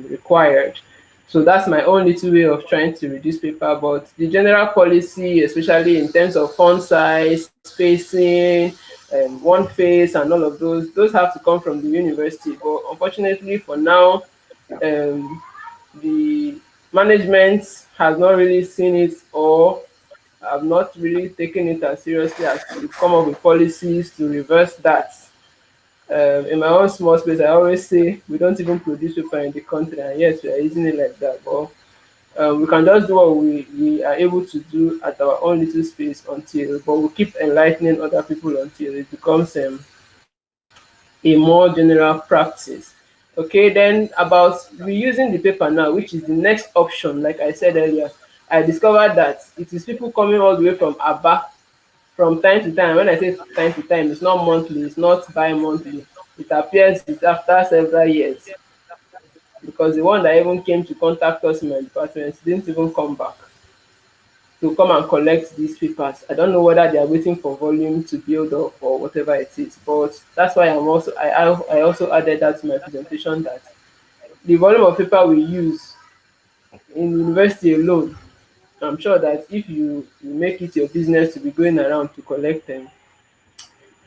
required. So that's my own little way of trying to reduce paper. But the general policy, especially in terms of font size, spacing, one face, and all of those have to come from the university. But unfortunately, for now, um, the management has not really seen it, or have not really taken it as seriously as to come up with policies to reverse that. In my own small space, I always say we don't even produce paper in the country, and yes, we are using it like that. But we can just do what we are able to do at our own little space until, but we keep enlightening other people until it becomes a more general practice. Okay, then about reusing the paper now, which is the next option. Like I said earlier, I discovered that it is people coming all the way from Aba from time to time. When I say time to time, it's not monthly, it's not bi-monthly. It appears it's after several years, because the one that even came to contact us in my department didn't even come back to come and collect these papers. I don't know whether they are waiting for volume to build up or whatever it is, but that's why I also added that to my presentation, that the volume of paper we use in university alone, I'm sure that if you make it your business to be going around to collect them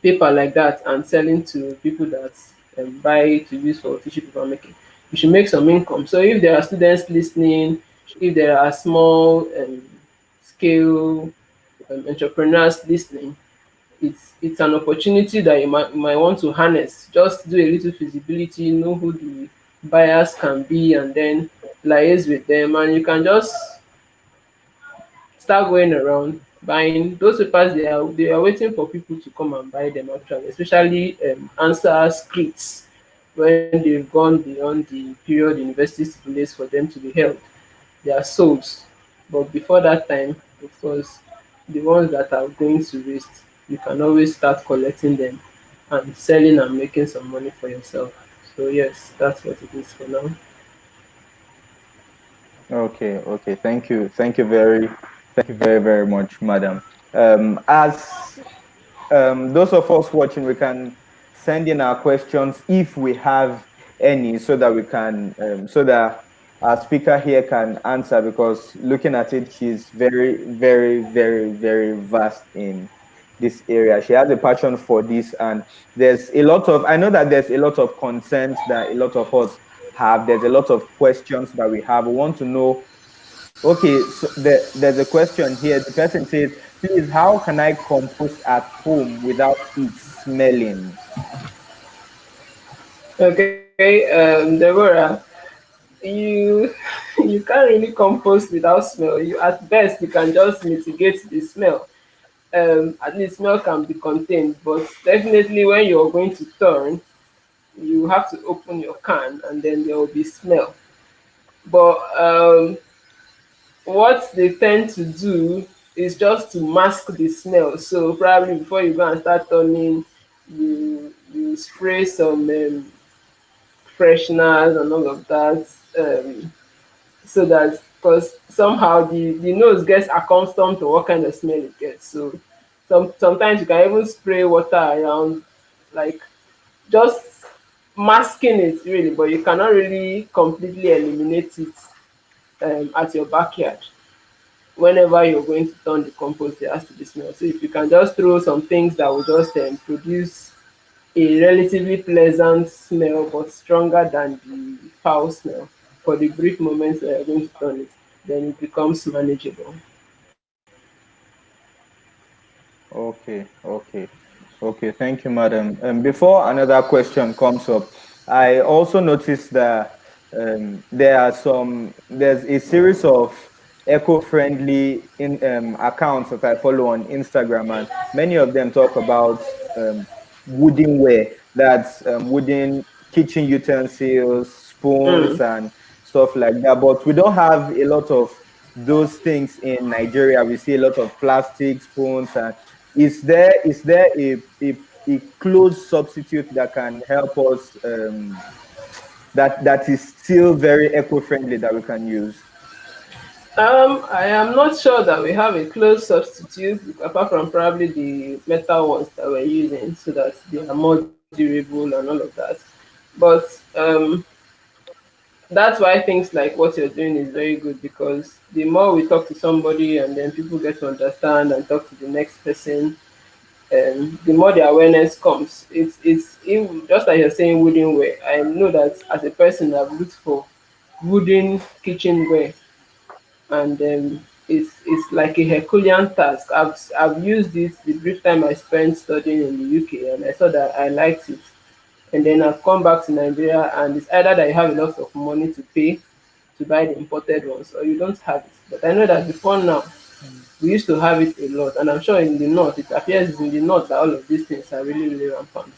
paper like that and selling to people that buy to use for tissue paper making, you should make some income. So if there are students listening, if there are small scale entrepreneurs listening, it's an opportunity that you might want to harness. Just do a little feasibility, know who the buyers can be, and then liaise with them, and you can just start going around buying those papers. They are waiting for people to come and buy them actually, especially answer scripts when they've gone beyond the period university stipulates for them to be held. They are sold. But before that time, of course, the ones that are going to waste, you can always start collecting them and selling and making some money for yourself. So yes, that's what it is for now. Okay, okay. Thank you. Thank you very, very much, madam. As those of us watching, we can send in our questions if we have any, so that we can, so that our speaker here can answer. Because looking at it, she's very, very, very, very vast in this area. She has a passion for this, and there's a lot of. I know that there's a lot of concerns that a lot of us have. There's a lot of questions that we have. We want to know. Okay, so there's a question here. The person says, please, how can I compost at home without it smelling? Okay, Deborah, you you can't really compost without smell. You at best you can just mitigate the smell. At least smell can be contained, but definitely when you're going to turn, you have to open your can and then there will be smell. But what they tend to do is just to mask the smell. So probably before you go and start turning, you spray some fresheners and all of that, so that, because somehow the nose gets accustomed to what kind of smell it gets. So sometimes you can even spray water around, like just masking it really, but you cannot really completely eliminate it at your backyard. Whenever you're going to turn the compost, there has to be smell. So if you can just throw some things that will just produce a relatively pleasant smell, but stronger than the foul smell for the brief moments that you're going to turn it, then it becomes manageable. Okay, okay, okay. Thank you, madam. Before another question comes up, I also noticed that there's a series of eco-friendly accounts that I follow on Instagram, and many of them talk about woodenware. That's wooden kitchen utensils, spoons, Mm. and stuff like that. But we don't have a lot of those things in Nigeria. We see a lot of plastic spoons. And is there a close substitute that can help us, that is still very eco-friendly, that we can use? I am not sure that we have a close substitute apart from probably the metal ones that we're using, so that they are more durable and all of that. But that's why things like what you're doing is very good, because the more we talk to somebody and then people get to understand and talk to the next person, the more the awareness comes. Just like you're saying wooden ware. I know that as a person, I've looked for wooden kitchenware, and it's like a Herculean task. I've used it the brief time I spent studying in the UK, and I saw that I liked it. And then I've come back to Nigeria, and it's either that you have a lot of money to pay to buy the imported ones, or you don't have it. But I know that before now, we used to have it a lot, and I'm sure in the north, it appears it's in the north that all of these things are really, really rampant.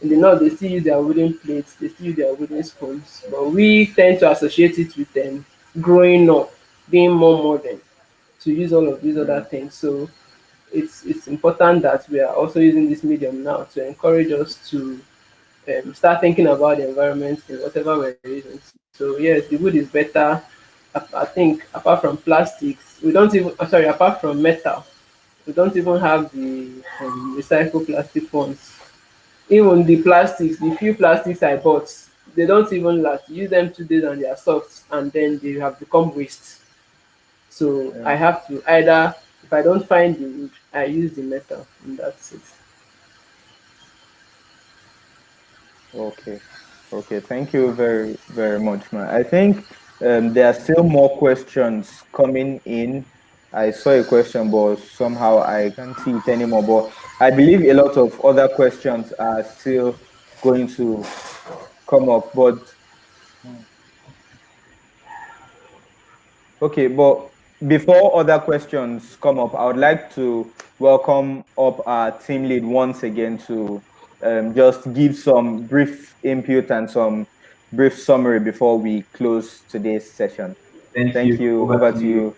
In the north, they still use their wooden plates, they still use their wooden spoons, but we tend to associate it with them growing up, being more modern, to use all of these other Yeah. things. So it's important that we are also using this medium now to encourage us to start thinking about the environment in whatever we're using. So yes, the wood is better. I think apart from plastics, we don't even sorry, apart from metal, we don't even have the recycled plastic ones. Even the plastics, the few plastics I bought, they don't even last. You use them 2 days and they are soft, and then they have become waste. So I Yeah. have to either, if I don't find the wood, I use the metal, and that's it. Okay. Okay. Thank you very, very much, man. I think there are still more questions coming in. I saw a question, but somehow I can't see it anymore. But I believe a lot of other questions are still going to come up. But okay, but before other questions come up, I would like to welcome up our team lead once again to just give some brief input and some brief summary before we close today's session. Thank Thank you. you. Over Over to to you. you.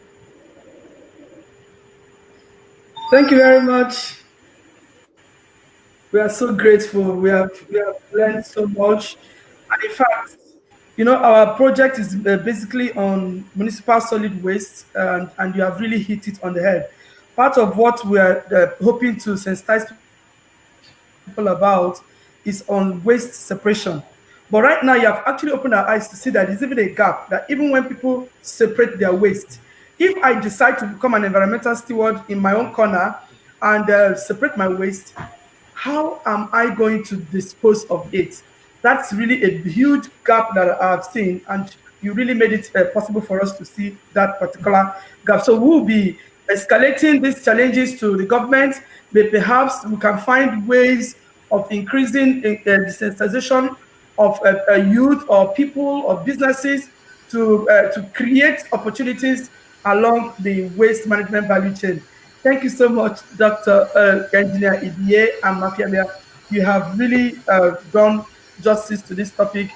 Thank you very much. We are so grateful. We have learned so much. And in fact, our project is basically on municipal solid waste, and you have really hit it on the head. Part of what we are hoping to sensitize people about is on waste separation. But right now, you have actually opened our eyes to see that there's even a gap, that even when people separate their waste, if I decide to become an environmental steward in my own corner and separate my waste, how am I going to dispose of it? That's really a huge gap that I've seen, and you really made it possible for us to see that particular gap. So we'll be escalating these challenges to the government. But perhaps we can find ways of increasing the sensitization of youth or people or businesses to create opportunities along the waste management value chain. Thank you so much, Dr. Engineer Idie and Mafialia. You have really done justice to this topic.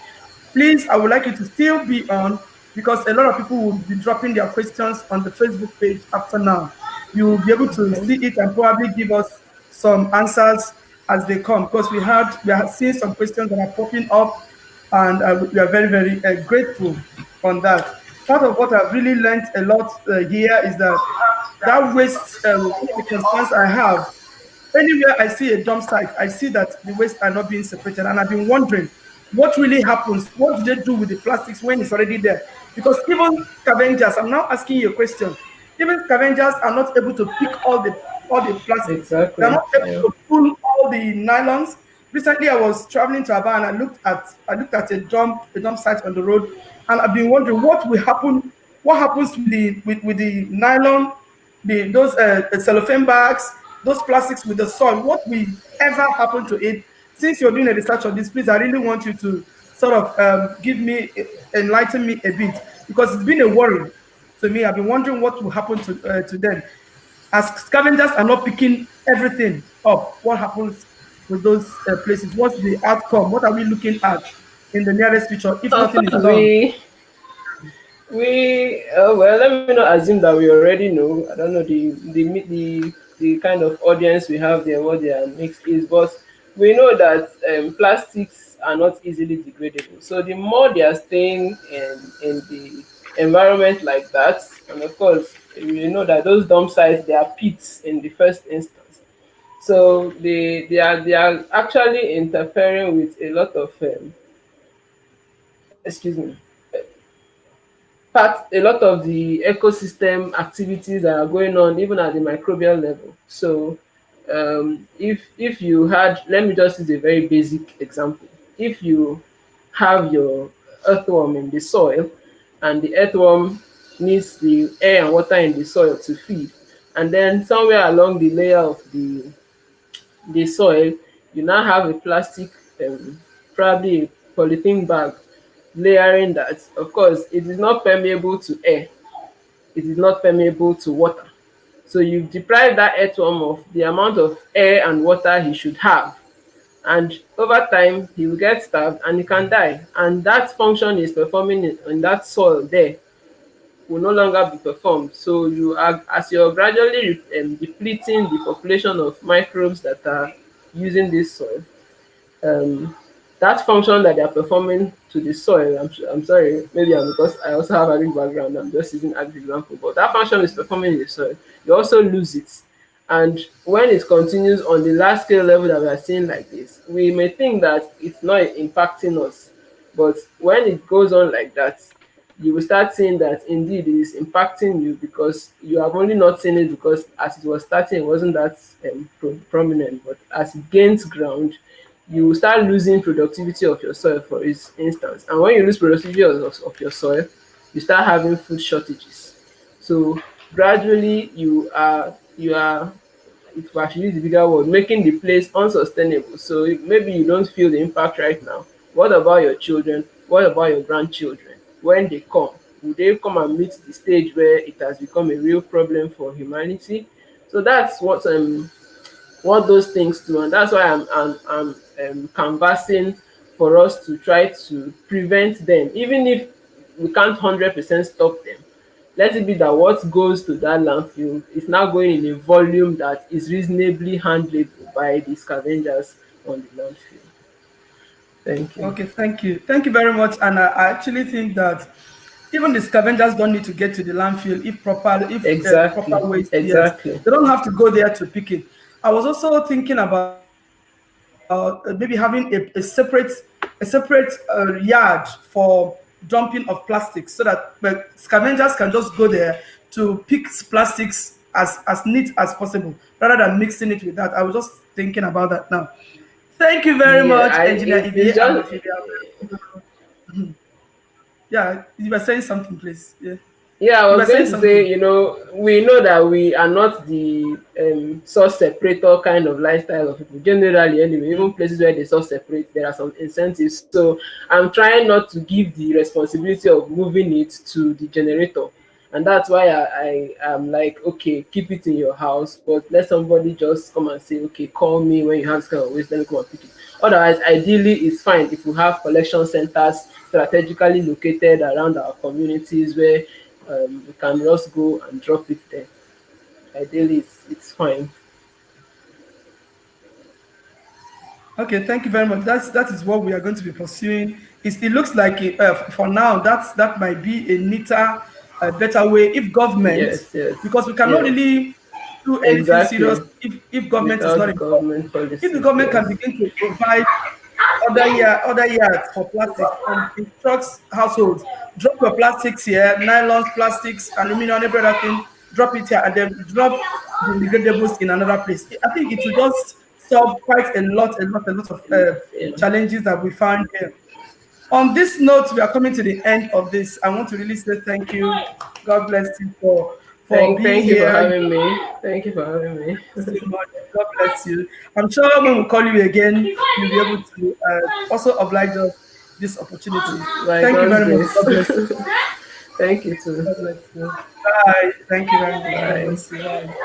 Please, I would like you to still be on, because a lot of people will be dropping their questions on the Facebook page after now. You will be able to Okay. see it and probably give us some answers as they come, because we are seeing some questions that are popping up, and we are very, very grateful on that. Part of what I've really learned a lot here is that waste, one of the concerns I have, anywhere I see a dump site, I see that the waste are not being separated. And I've been wondering what really happens. What do they do with the plastics when it's already there? Because even scavengers, I'm now asking you a question. Even scavengers are not able to pick all the plastics. They're Exactly. not able Yeah. to pull all the nylons. Recently, I was traveling to Aba and I looked at a dump site on the road, and I've been wondering what will happen. What happens with the nylon, those cellophane bags, those plastics with the soil? What will ever happen to it? Since you're doing a research on this, please, I really want you to sort of enlighten me a bit, because it's been a worry to me. I've been wondering what will happen to them. As scavengers are not picking everything up, what happens with those places? What's the outcome? What are we looking at in the nearest future if Of nothing is course, done? we well, let me not assume that we already know. I don't know the kind of audience we have there, what their mix is, but we know that plastics are not easily degradable. So the more they are staying in the environment like that, and of course, we know that those dump sites, they are pits in the first instance. So they are actually interfering with a lot of excuse me, a lot of the ecosystem activities that are going on even at the microbial level. So if you had, let me just use a very basic example. If you have your earthworm in the soil, and the earthworm needs the air and water in the soil to feed, and then somewhere along the layer of the soil, you now have a plastic, um, probably a polythene bag layering that. Of course, it is not permeable to air, it is not permeable to water. So you deprive that earthworm of the amount of air and water he should have. And over time, he will get starved and he can die. And that function is performing in that soil there will no longer be performed. So you are, as you're gradually depleting the population of microbes that are using this soil, um, that function that they are performing to the soil, I'm sorry, maybe because I also have agric background, I'm just using agric example, but that function is performing in the soil, you also lose it. And when it continues on the large scale level that we are seeing like this, we may think that it's not impacting us. But when it goes on like that, you will start seeing that indeed it is impacting you, because you have only not seen it because as it was starting, it wasn't that prominent. But as it gains ground, you will start losing productivity of your soil, for instance. And when you lose productivity of your soil, you start having food shortages. So gradually you are, if I should use the bigger word, making the place unsustainable. So maybe you don't feel the impact right now. What about your children? What about your grandchildren? When they come, will they come and meet the stage where it has become a real problem for humanity? So that's what those things do, and that's why I'm canvassing for us to try to prevent them, even if we can't 100% stop them. Let it be that what goes to that landfill is now going in a volume that is reasonably handleable by the scavengers on the landfill. Thank you. Okay, thank you. Thank you very much. And I actually think that even the scavengers don't need to get to the landfill if proper Exactly, waste, yes. exactly. They don't have to go there to pick it. I was also thinking about maybe having a separate yard for dumping of plastics so that scavengers can just go there to pick plastics as neat as possible rather than mixing it with that. I was just thinking about that now. Thank you very Yeah, much, Engineer it's Ibe and just, Ophelia. Yeah, you were saying something, please. Yeah, yeah, I you was were going saying to say, something. we know that we are not the source separator kind of lifestyle of people. Generally, anyway, even places where they source separate, there are some incentives. So I'm trying not to give the responsibility of moving it to the generator. And that's why I am like, okay, keep it in your house, but let somebody just come and say, okay, call me when you have this kind of waste, let me come and pick it. Otherwise, ideally, it's fine if we have collection centers strategically located around our communities where we can just go and drop it there. Ideally, it's fine. Okay, thank you very much. That is what we are going to be pursuing. It looks like for now that might be a neater, better way if government, Yes, yes, because we cannot yes. really do anything serious Exactly. if government is Without not the involved. government If the policies, government yes. can begin to provide other yards for plastics and instructs households, drop your plastics here, nylons, plastics, aluminum, every other thing, drop it here, and then drop the degradables in another place. I think it will just solve quite a lot of Yeah. challenges that we found here. On this note, we are coming to the end of this. I want to really say thank you. God bless you for being Thank you for here. having me. Thank you for having me. So much. God bless you. I'm sure when we call you again, you'll be able to also oblige us this opportunity. By Thank you God's very much. grace. God bless you. Thank you too. God bless you. Bye. Thank you very much. God Bye. bless you. Bye.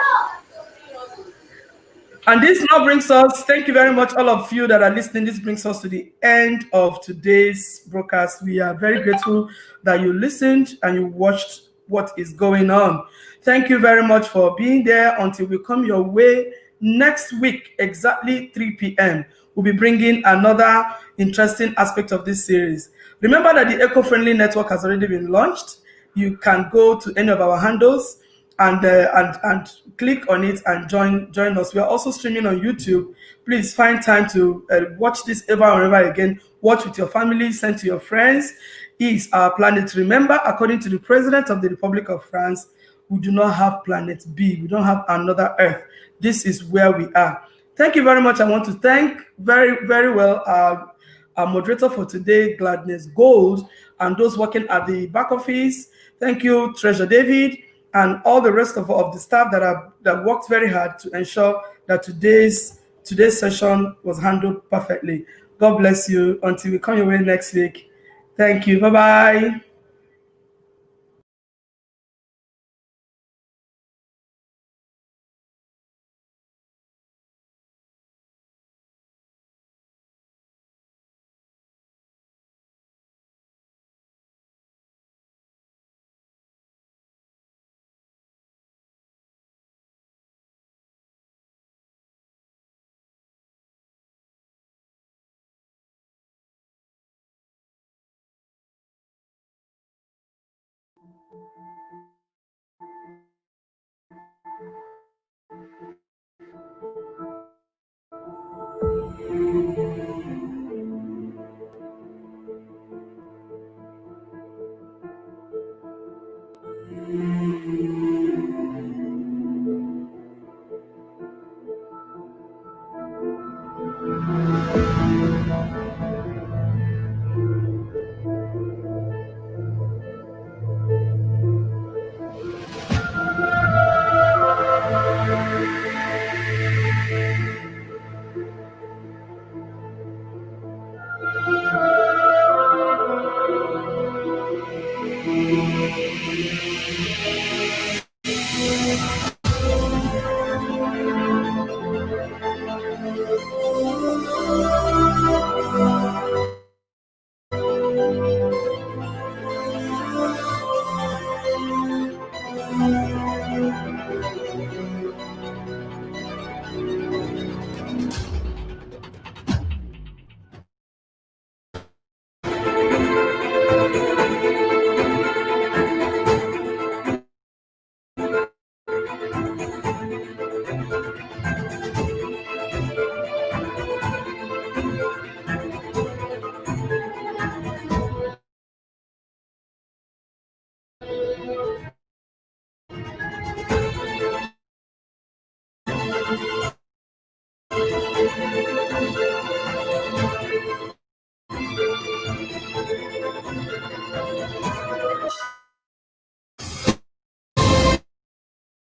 And this now brings us, thank you very much, all of you that are listening. This brings us to the end of today's broadcast. We are very grateful that you listened and you watched what is going on. Thank you very much for being there until we come your way next week, exactly 3 p.m. We'll be bringing another interesting aspect of this series. Remember that the Eco Friendly Network has already been launched. You can go to any of our handles and click on it and join us. We are also streaming on YouTube. Please find time to watch this ever and ever again. Watch with your family, send to your friends. Is our planet. Remember, according to the President of the Republic of France, we do not have planet B. We don't have another Earth. This is where we are. Thank you very much. I want to thank very well our moderator for today, Gladness Gold, and those working at the back office. Thank you, Treasure David, and all the rest of the staff that worked very hard to ensure that today's session was handled perfectly. God bless you until we come your way next week. Thank you. Bye bye.